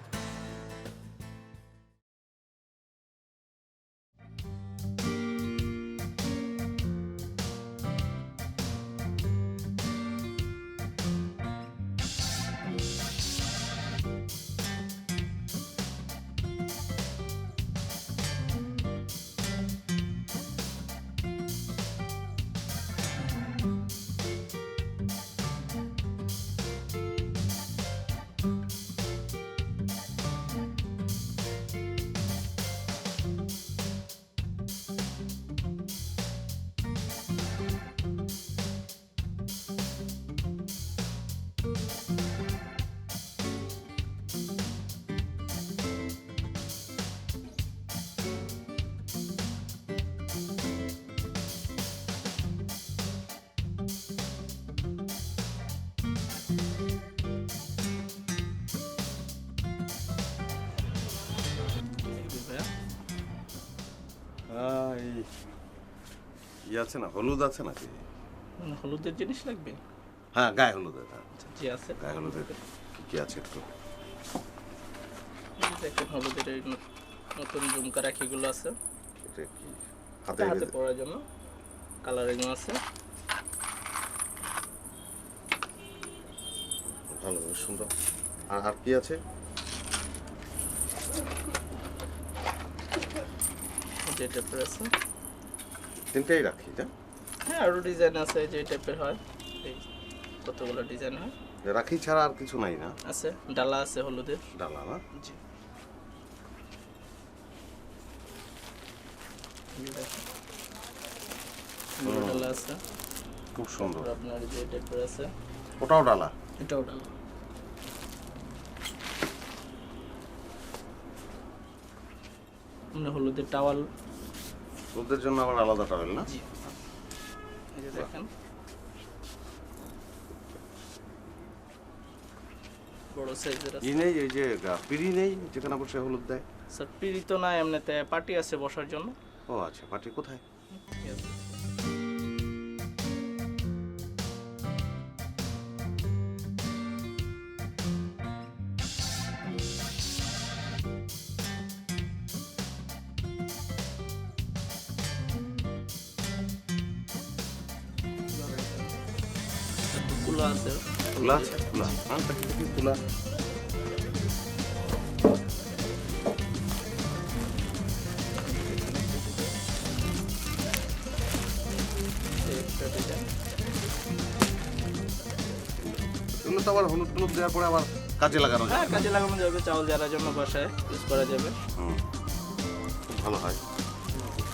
আছে না, হলুদ আছে নাকি? হলুদের জিনিস লাগবে? হ্যাঁ, গায়ে হলুদের। জি আছে। গায়ে হলুদের কি কি আছে একটু দেখেন, হলুদের এই নতুন ঝুমকা রাখিগুলো আছে। এটা কি হাতে হাতে পরার জন্য কালারিং আছে। ভালো, সুন্দর। আর কি আছে? যে টাইপের আছে, তিনটাই রাখি। হ্যাঁ, আরো ডিজাইন আছে যে টাইপের হয়, এই কতগুলো ডিজাইন হয়। রাখি ছাড়া আর কিছু নাই না? আছে, ডালা আছে হলুদের। ডালা না? জি। ডালা আছে, খুব সুন্দর। আপনার যে টাইপের আছে, ওটাও ডালা? এটাও ডালা। হলুদের টাওয়াল। হলুদের জন্য আবার আলাদা টাওয়েল না? জি। এই যে দেখেন, বড় সাইজের আছে। নেই, এই যে পিড়ি নেই যেখানে বসে হলুদ দেয়? স্যার, পিড়ি তো না, এমনিতে পার্টি আছে বসার জন্য। ও আচ্ছা, পার্টি কোথায়? ঠিক আছে। তুলা আছে। তুলা আছে? তুলা হ্যাঁ, দেখি তুলা। এগুলো তো আবার হলুদ টলুদ দেওয়ার পরে আবার কাজে লাগানো যায়। হ্যাঁ, কাজে লাগানো যাবে, চাউল জারার জন্য বাসায় ইউজ করা যাবে। হুম, খুব ভালো হয়।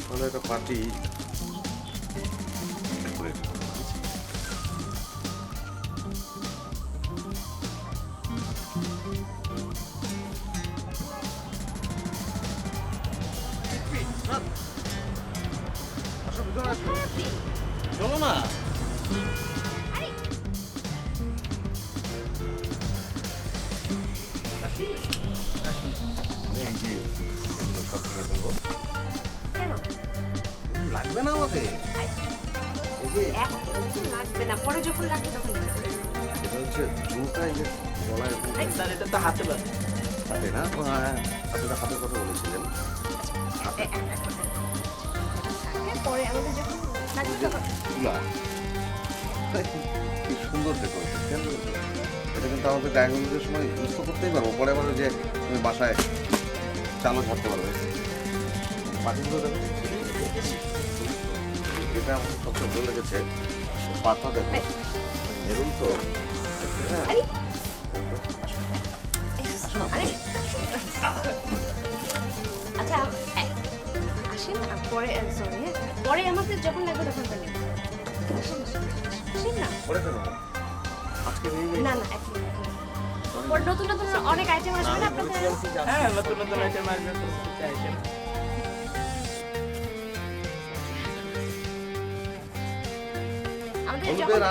তাহলে একটা পার্টি চলো না। লাগবে না আমাদের? এখন কিছু লাগবে না, পরে যখন লাগবে তখন লাগবে। এটা হচ্ছে ঝুমকা, এই যে গলায় স্যার এটা তো হাতে লাগে। হাতে না? হ্যাঁ, আপনারা হাতের কথা বলেছিলেন। পরে আমাদের যখন লাগবে তখন তুলা কি সুন্দর ডেকোরেশন। কেন এটা কিন্তু আমাদের গায়ে হলুদের সময় ইউজ তো করতেই পারবো, পরে আবার ওই যে তুমি বাসায় চালও ঝাড়তে পারবে। পাখিগুলো দেখো, এটা আমার সবচেয়ে ভালো লেগেছে। পাতা দেখো এরকম তো। হ্যাঁ, আরে আচ্ছা আসেন না, পরে সরি পরে আমাদের যখন লাগবে তখন তো নেব। আসেন না। পরে কেন? আজকে নিয়ে যাই। না না এখন পরে নতুন নতুন অনেক আইটেম আসবে না আপনাদের। হ্যাঁ, নতুন নতুন আইটেম আসবে, আইটেম। আমাদের হলুদের যখন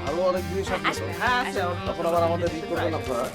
আরো অনেক জিনিস আসবে তো। হ্যাঁ, আছে। তখন আবার আমাদের ই করবেন আপনারা।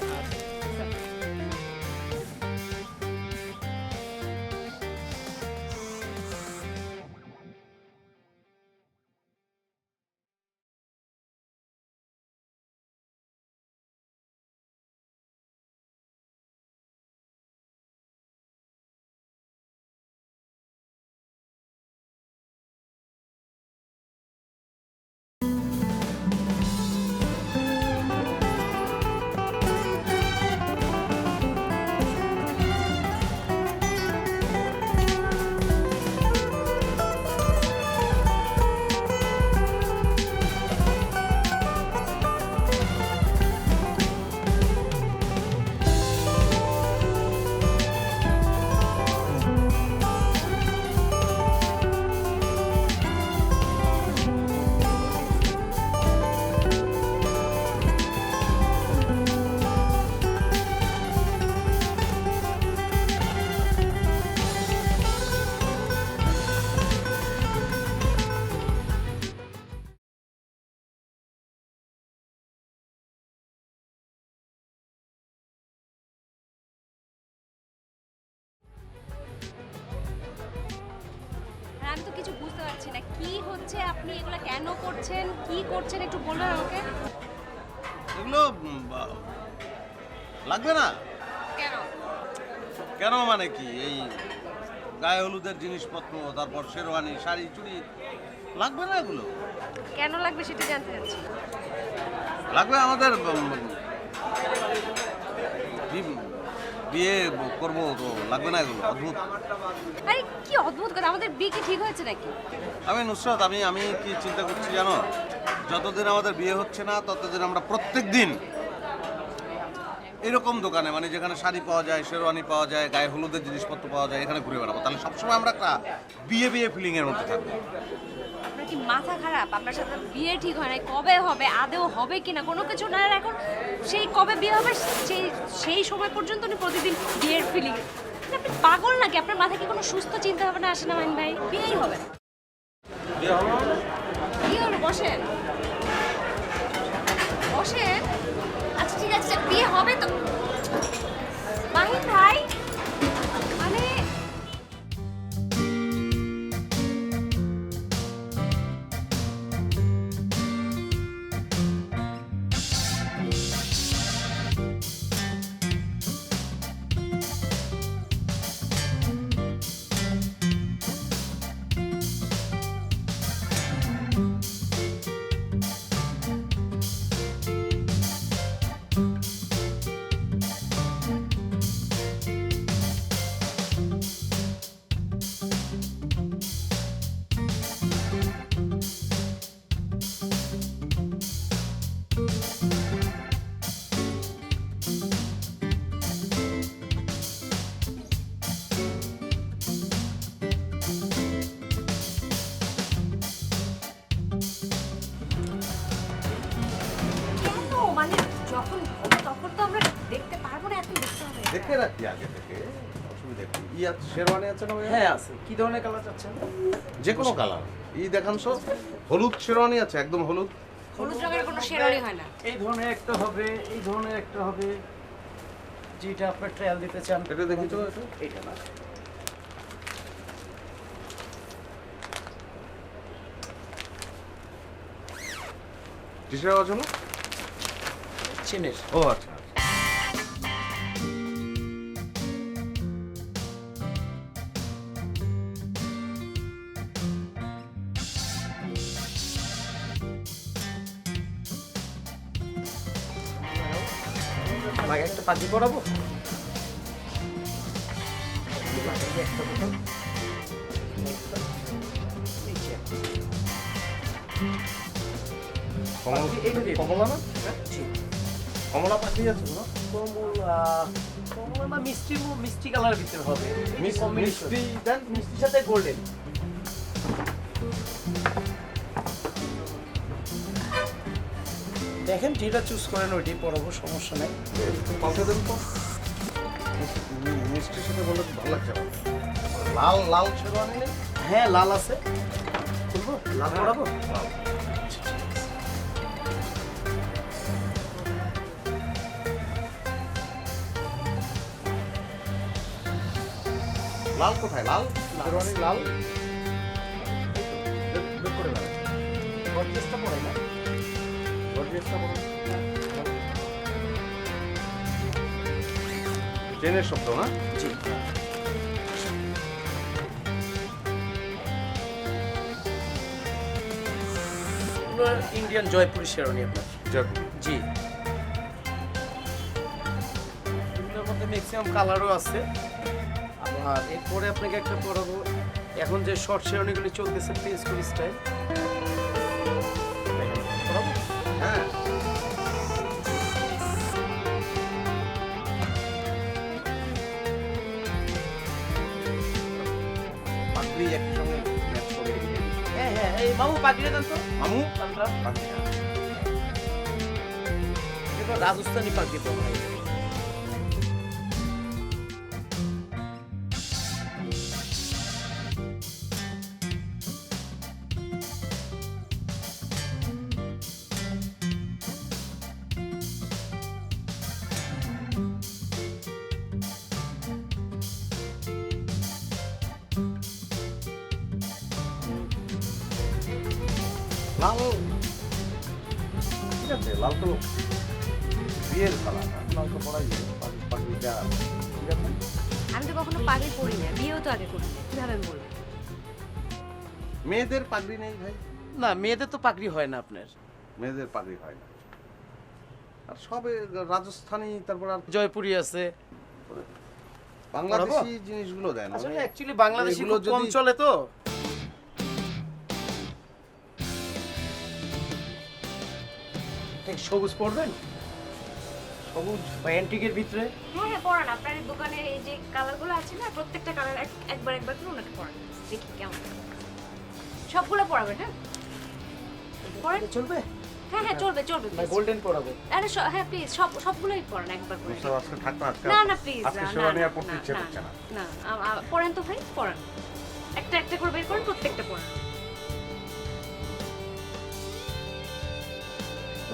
আমি তো কিছু বুঝতে পারছি না কি হচ্ছে, আপনি এগুলো কেন করছেন, কি করছেন একটু বলবেন আমাকে? এগুলো লাগবে না। কেন? কেন মানে কি, এই গায়ে হলুদের জিনিসপত্র, তারপর শেরওয়ানি, শাড়ি, চুড়ি লাগবে না এগুলো? কেন লাগবে সেটা জানতে চাচ্ছি। লাগবে আমাদের বিয়ে করবো তো, লাগবে না এগুলো? অদ্ভুত। আরে কি অদ্ভুত কথা, আমাদের বিয়ে কি ঠিক হয়েছে নাকি? আমি নুসরাত, আমি কি চিন্তা করছি জানো, যতদিন আমাদের বিয়ে হচ্ছে না ততদিন আমরা প্রত্যেক দিন এরকম দোকানে, মানে যেখানে শাড়ি পাওয়া যায়, শেরওয়ানি পাওয়া যায়, গায়ে হলুদের জিনিসপত্র পাওয়া যায়, এখানে ঘুরে বেড়াবো। তাহলে সবসময় আমরা একটা বিয়ে বিয়ে ফিলিংয়ের মধ্যে থাকবো। আপনার কি মাথা খারাপ? আপনার সাথে বিয়ে ঠিক হয় না, কবে হবে, আদেও হবে কিনা কোনো কিছু না। এখন সেই কবে বিয়ে হবে সেই সময় পর্যন্ত উনি প্রতিদিন বিয়ের ফিলিং। আপনি পাগল নাকি? আপনার মাথায় কি কোনো সুস্থ চিন্তা ভাবনা আসে না মাইন ভাই? বিয়েই হবে না। বিয়ে হবে না? বিয়ে হবে, বসেন বসেন। আচ্ছা ঠিক আছে, বিয়ে হবে তো মাহিন ভাই। মানে দেখে রাখি আগে থেকে, অসুবিধা কি? শেরওয়ানি আছে না ভাইয়া? হ্যাঁ আছে। কি ধরনের কালার চাচ্ছেন? যে কোনো কালার। দেখান তো, হলুদ শেরওয়ানি আছে, একদম হলুদ। হলুদ রঙের কোনো শেরওয়ানি হয় না। এই ধরনের একটা হবে, এই ধরনের একটা হবে, যেটা আপনার ট্রায়াল দিতে চান। এটা দেখি তো, এটা না। কিসের আওয়াজ হলো? চেনের। ও আচ্ছা। আমাকে একটা পাখি পরাবো? কমলা না? কমলা পাখি আছে না? কমলা না, মিষ্টি কালারের ভিতরে হবে। মিষ্টি দেন, মিষ্টির সাথে গোল্ডেন। দেখেন যেটা চুজ করেন ওইটাই পরাবো, সমস্যা নাই। পাল্টে দেন তো। মিষ্টির সাথে বললে ভালো লাগছে আমার। লাল লাল শেরওয়ানি নেই? হ্যাঁ লাল আছে। খুলবো? লাল পরাবো? লাল কোথায়? লাল শেরওয়ানি লাল? বের করে দাও। গর্জিয়াসটা পরাই না? গর্জিয়াসটা বলো। চেনের শব্দ না? জি। ইন্ডিয়ান জয়পুরি শেরওয়ানি আপনার। জয়পুরি। জি। এগুলোর মধ্যে ম্যাক্সিমাম কালারও আছে। আর এরপরে আপনাকে একটা পরাবো, এখন যে শর্ট শেরওয়ানিগুলি চলতেছে পিএসকুল স্টাইল। পরাবো? হ্যাঁ। পাগড়ি একসঙ্গে ম্যাচ করে দিই। হ্যাঁ হ্যাঁ, এই মামু পাগড়ি দেন তো। মামু পাগড়া। পাগড়ি। এটা রাজস্থানি পাগড়ি তো ভাই। লাল ঠিক আছে, লাল তো বিয়ের কালার, লাল তো পড়াই যায়। পাগড়িটা ঠিক আছে। আমি তো কখনো পাগড়ি পরি না, বিয়েও তো আগে করি না, কিভাবে আমি বলবো? মেয়েদের পাগড়ি নেই ভাই? না, মেয়েদের তো পাগড়ি হয় না আপনার। মেয়েদের পাগড়ি হয় না। আর সবে রাজস্থানী, তারপর আর জয়পুরি আছে। বাংলাদেশি জিনিসগুলো দেন। আসলে অ্যাকচুয়ালি বাংলাদেশি খুব কম চলে তো। ঠিক সবুজ পড়বেন? সবুজ বা অ্যান্টিকের ভিতরে? হ্যাঁ হ্যাঁ পরান, আপনার এই দোকানে এই যে কালারগুলো আছে না, প্রত্যেকটা কালার একবার একবার করে ওনাকে পরান, দেখি কেমন। সবগুলো পরাবেন? হ্যাঁ পরান। চলবে? হ্যাঁ হ্যাঁ চলবে চলবে। গোল্ডেন পরাবো? আরে হ্যাঁ প্লিজ, সবগুলোই পরান একবার করে। স্যার আজকে থাক না, আজকে না না প্লিজ, আজকে শেরওয়ানি আর পড়তে ইচ্ছে করছে না। না পরান তো ভাই, পরান। একটা একটা করে বের করেন, প্রত্যেকটা পরান।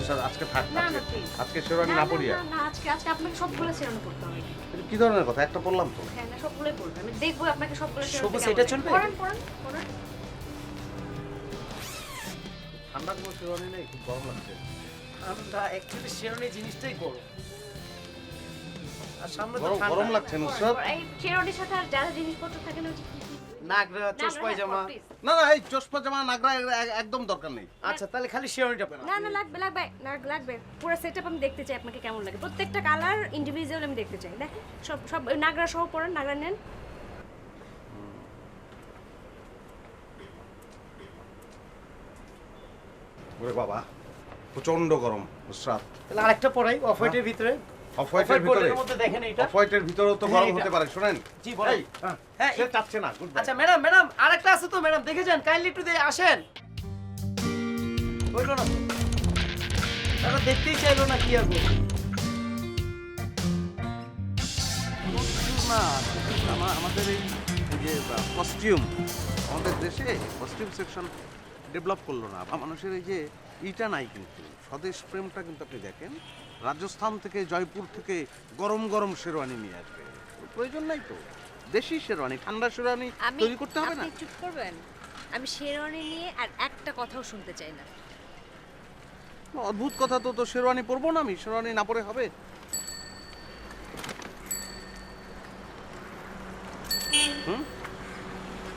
স্যার আজকে থাক না, না না প্লিজ। আজকে শেরওয়ানি না পড়িয়া। না আজকে আপনাকে সবগুলো শেরওয়ানি পড়তে হবে। এটা কি ধরনের কথা? একটা পড়লাম তো। হ্যাঁ না সবগুলোই পড়বেন, আমি দেখবো আপনাকে সবগুলো শেরওয়ানি। সবুজ এটা চলবে? পরান পরান পরান। ঠান্ডা কোনো শেরওয়ানি নেই, খুব গরম লাগছে। ঠান্ডা অ্যাকচুয়ালি শেরওয়ানি জিনিসটাই গরম। আর সামনে তো গরম ঠান্ডা। গরম লাগছে নুসরাত। এই শেরওয়ানির সাথে আর যারা জিনিসপত্র থাকে না, ওই যে কি কি নাগরা, চোশ পায়জামা। না না, এই চোশ পায়জামা নাগরা একদম দরকার নেই। আচ্ছা তাহলে খালি শেরওয়ানিটা পেন। না না লাগবে লাগবে লাগবে, পুরো সেটআপ আমি দেখতে চাই আপনাকে কেমন লাগে। প্রত্যেকটা কালার ইন্ডিভিজুয়াল আমি দেখতে চাই। দেখেন সব সব নাগরা সহ পড়েন, নাগরা নেন। ওরে বাবা, প্রচন্ড গরম নুসরাত। তাহলে আরেকটা পরাই অফ হোয়াইটের ভিতরে। অফ হোয়াইটের ভিতরে? মধ্যে দেখেন এটা। অফ হোয়াইটের ভিতরেও তো গরম হতে পারে, শুনেন। জি বলেন। হ্যাঁ সে চাচ্ছে না। Good bye. আচ্ছা ম্যাডাম, ম্যাডাম আরেকটা আছে তো ম্যাডাম, দেখে যান, কাইন্ডলি একটু আসেন। হইলো না তো? তারা দেখতেই চাইলো না, কি আর বলবো। না আমাদের এই যে কস্টিউম আমাদের দেশে কস্টিউম সেকশন ডেভেলপ করলো না বা মানুষের এই যে ইটা নাই কিন্তু স্বদেশ প্রেমটা কিন্তু আপনি দেখেন রাজস্থান থেকে জয়পুর থেকে গরম গরম শেরওয়ানি নিয়ে আসবে প্রয়োজন নাই তো দেশি শেরওয়ানি ঠান্ডা শেরওয়ানি তৈরি করতে হবে না আপনি চুপ করবেন আমি শেরওয়ানি নিয়ে আর একটা কথাও শুনতে চাই না অদ্ভুত কথা তো শেরওয়ানি পরবো না আমি শেরওয়ানি না পরে হবে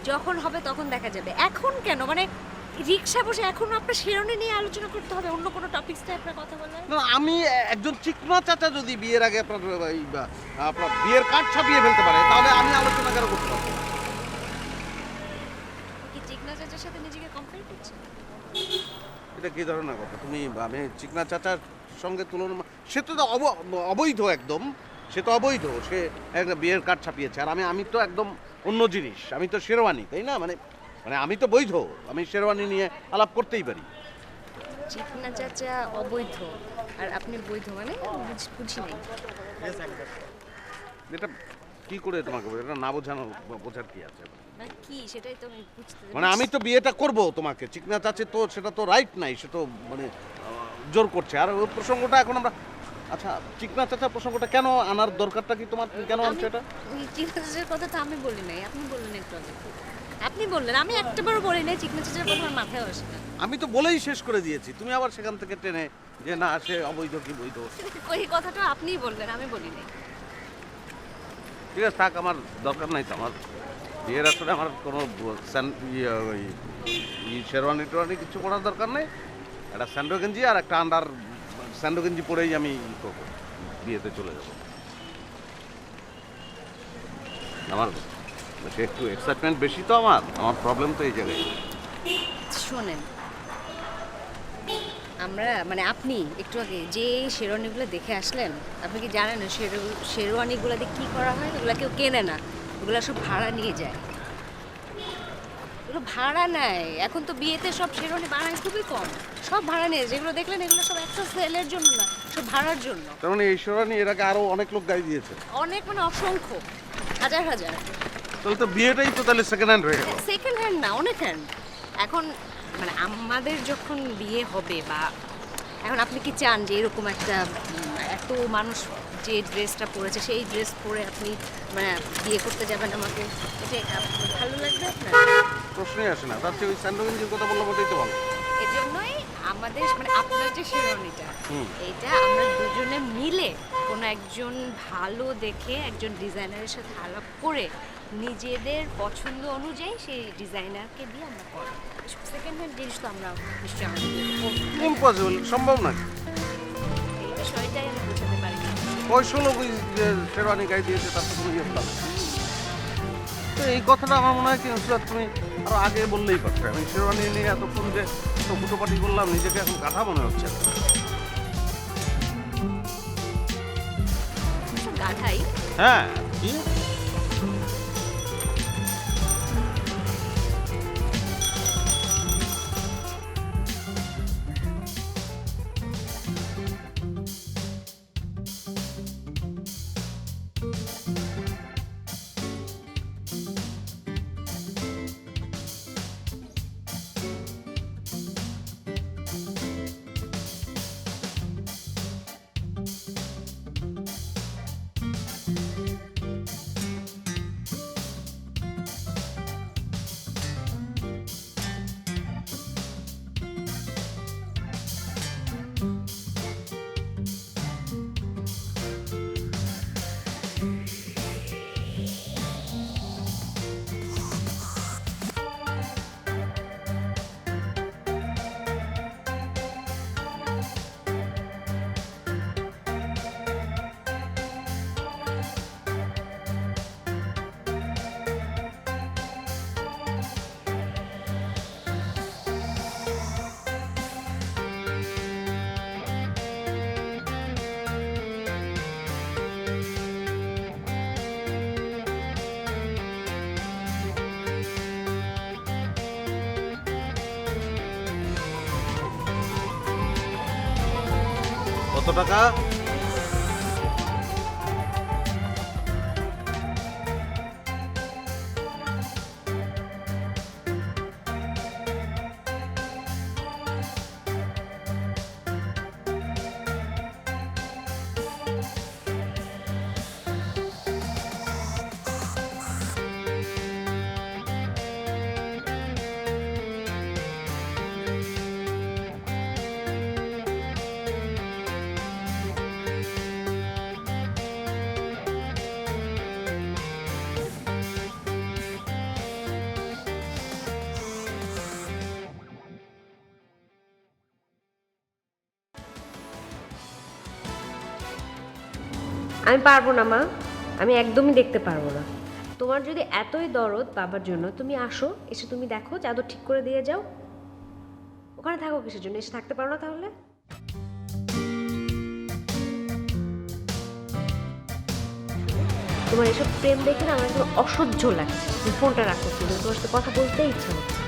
যখন হবে তখন দেখা যাবে এখন কেন মানে রিক্সা বসে এখনো আপনার শেরওয়ানি নিয়ে আলোচনা করতে হবে অন্য কোনো টপিকসে আপনার কথা বলেন না আমি একজন চিকনা চাচা যদি বিয়ের আগে আপনার বিয়ের কার্ড ছাপিয়ে ফেলতে পারে তাহলে আমি আলোচনা কেন করতে পারবো কি চিকনা চাচার সাথে নিজেকে কম্পেয়ার করছেন এটা কি ধরনের কথা তুমি আমি চিকনা চাচার সঙ্গে তুলনা সে তো অবৈধ একদম সে তো অবৈধ সে একটা বিয়ের কার্ড ছাপিয়েছে আর আমি তো একদম অন্য জিনিস আমি তো শেরওয়ানি তাই না মানে আমি তো বৈধ আমি শেরওয়ানি নিয়ে আলাপ করতেই পারি চিকনা চাচা অবৈধ আর আপনি বৈধ মানে বুঝি নাই এটা কি করে তোমাকে এটা না বোঝার কি আছে না কি সেটাই তো আমি বুঝতে মানে আমি তো বিয়েটা করব তোমাকে চিকনা চাচে তো সেটা তো রাইট নাই সে তো মানে জোর করছে আর ওই প্রসঙ্গটা এখন আমরা আচ্ছা চিকনা চাচা প্রসঙ্গটা কেন আনার দরকারটা কি তোমার কেন আনছো এটা ওই চিকনা চাচার কথা তো আমি বলি নাই আপনি বললেন একটু আগে আপনি বললেন আমি একটাবারও বলি নাই চিকনা চাচার কথা আমার মাথায় আসে না আমি তো বলেই শেষ করে দিয়েছি তুমি আবার সেখান থেকে টেনে যে না সে অবৈধ কি বৈধ ওই কথাটা আপনিই বললেন আমি বলি নাই ঠিক আছে থাক আমার দরকার নাই তো আমার বিয়ের আসলে আমার কোনো শেরওয়ানি টেরওয়ানি কিছু করার দরকার নেই একটা স্যান্ডো গেঞ্জি আর একটা আন্ডার স্যান্ডো গেঞ্জি পরেই আমি করবো বিয়েতে চলে যাব আমার একটু এক্সাইটমেন্ট বেশি তো আমার প্রবলেম তো এই জায়গায় শোনেন আমরা মানে আপনি একটু আগে যে শেরওয়ানিগুলো দেখে আসলেন আপনি কি জানেন শেরওয়ানিগুলো দিয়ে কী করা হয় ওগুলো কেউ কেনে না ওগুলো সব ভাড়া নিয়ে যায় এগুলো ভাড়া নেয় এখন তো বিয়েতে সব শেরওয়ানি বানায় খুবই কম সব ভাড়া নিয়ে যেগুলো দেখলেন এগুলো সব একটা সেলের জন্য না সব ভাড়ার জন্য তার মানে এই শেরওয়ানি এর আগে আরো অনেক লোক গাড়ি দিয়েছে অনেক মানে অসংখ্য হাজার হাজার তাহলে তো বিয়েটাই তো তাহলে সেকেন্ড হ্যান্ড হয়ে গেল সেকেন্ড হ্যান্ড না অনেক হ্যান্ড এখন মানে আমাদের যখন বিয়ে হবে বা এখন আপনি কি চান যে এরকম একটা এত মানুষ যে ড্রেসটা পরেছে সেই ড্রেস পরে আপনি মানে বিয়ে করতে যাবেন আমাকে এটা ভালো লাগবে আপনার প্রশ্নই আসে না তার চেয়ে ওই স্যান্ডো গেঞ্জির কথা বললাম ওটাই তো ভালো এই জন্যই আমাদের মানে আপনার যে শেরওয়ানিটা এইটা আমরা দুজনে মিলে কোনো একজন ভালো দেখে একজন ডিজাইনারের সাথে আলাপ করে নিজেদের পছন্দ অনুযায়ী সেই ডিজাইনারকে দিয়ে আমরা করব সেকেন্ড হ্যান্ড জিনিস তো আমরা নিশ্চয়ই ইম্পসিবল সম্ভব না এই বিষয়টাই আমি বোঝাতে পারি না কয়শো লোক ওই যে শেরওয়ানি গাড়ি দিয়েছে তার তো কোনো ইয়ে হবে তো এই কথাটা আমার মনে হয় কি নুসরাত তুমি আরো আগে বললেই পারতে আমি শেরওয়ানি নিয়ে এতক্ষণ যে ফুটোপাটি করলাম নিজেকে এখন গাধা মনে হচ্ছে গাধাই হ্যাঁ কি কত টাকা আমি পারবো না মা, আমি একদমই দেখতে পারবো না। তোমার যদি এতই দরদ বাবার জন্য, তুমি আসো, এসে তুমি দেখো, চাদর ঠিক করে দিয়ে যাও। ওখানে থাকো কিসের জন্য? এসে থাকতে পারো না তাহলে? তোমার এসব প্রেম দেখে না আমার একদম অসহ্য লাগছে। তুমি ফোনটা রাখো, কিন্তু তোমার সাথে কথা বলতেই ইচ্ছা হচ্ছে।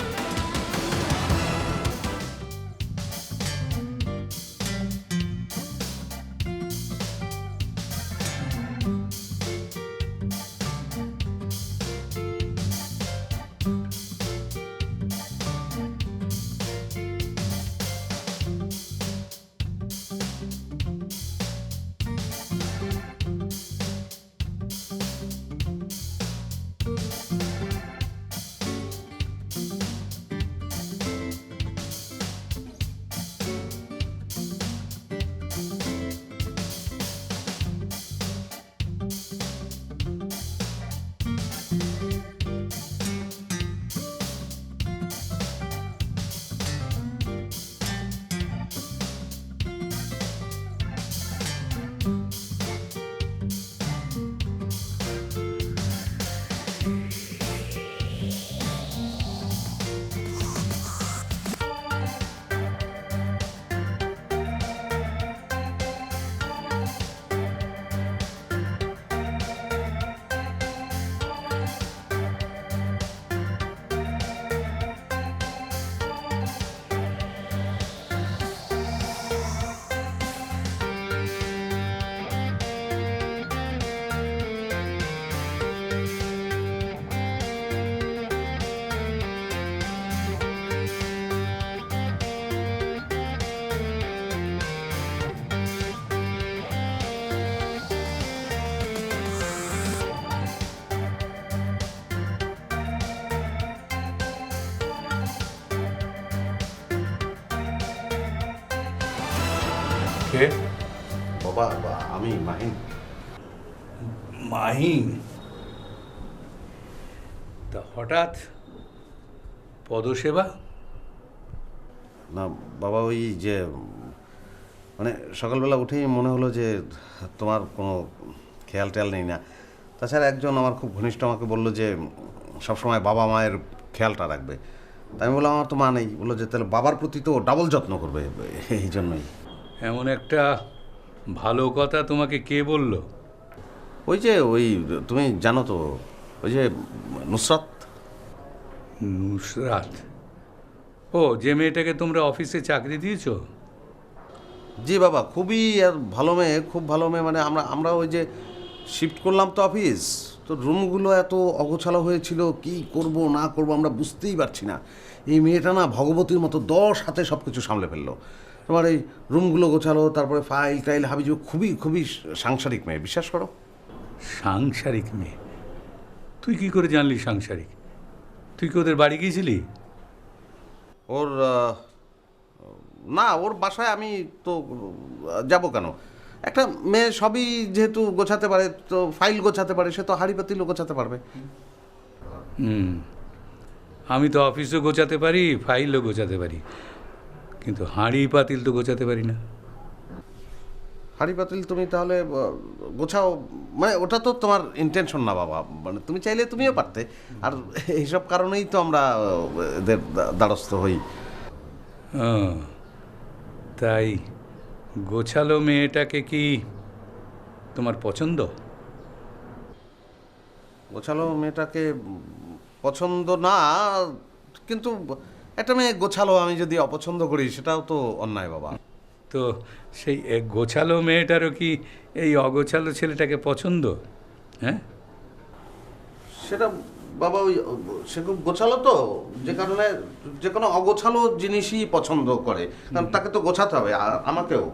কে? বাবা, আমি মাহিন। মাহিন? তা হঠাৎ পদসেবা? না বাবা, ওই যে মানে সকালবেলা উঠেই মনে হলো যে তোমার কোনো খেয়াল টেয়াল নেই না। তাছাড়া একজন আমার খুব ঘনিষ্ঠ আমাকে বললো যে সবসময় বাবা মায়ের খেয়ালটা রাখবে। তাই আমি বললাম আমার তো মা নেই। বললো যে তাহলে বাবার প্রতি তো ডাবল যত্ন করবে, এই জন্যই। এমন একটা ভালো কথা তোমাকে কে বলল? ওই যে তুমি জানো তো, ওই যে নুসরাত। নুসরাত? ও, যে মেয়েটাকে তোমরা অফিসে চাকরি দিয়েছো? জি বাবা, খুবই ভালো মেয়ে, খুব ভালো মেয়ে। মানে আমরা ওই যে শিফট করলাম তো অফিস, তো রুমগুলো এত অগোছালো হয়েছিল, কি করব না করব আমরা বুঝতেই পারছি না। এই মেয়েটা না ভগবতীর মতো 10 হাতে সব কিছু সামলে ফেললো। তোমার এই রুমগুলো গোছালো, তারপরে ফাইল টাইল হাবিজু, খুবই খুবই সাংসারিক মেয়ে, বিশ্বাস করো। সাংসারিক মেয়ে? তুই কি করে জানলি সাংসারিক? তুই কি ওদের বাড়ি গিয়েছিলি? ওর না, ওর বাসায় আমি তো যাব কেন? একটা মেয়ে সবই যেহেতু গোছাতে পারে, তো ফাইল গোছাতে পারে, সে তো হাঁড়ি পাতিলও গোছাতে পারবে। আমি তো অফিসও গোছাতে পারি, ফাইলও গোছাতে পারি, কিন্তু হাঁড়ি পাতিল তো গোছাতে পারি না। হাঁড়ি পাতিল তুমি তাহলে গোছাও, মানে ওটা তো তোমার ইন্টেনশন না বাবা। মানে তুমি চাইলে তুমিও পারতে। আর এইসব কারণেই তো আমরা এদের দ্বারস্থ হই। তাই গোছালো মেয়েটাকে কি তোমার পছন্দ? গোছালো মেয়েটাকে পছন্দ না, কিন্তু একটা মেয়ে গোছালো আমি যদি অপছন্দ করি সেটাও তো অন্যায় বাবা। তো সেই গোছালো মেয়েটারও কি এই অগোছালো ছেলেটাকে পছন্দ? হ্যাঁ, সেটা বাবা ওই সে খুব গোছালো তো, যে কারণে যে কোনো অগোছালো জিনিসই পছন্দ করে, কারণ তাকে তো গোছাতে হবে, আর আমাকেও।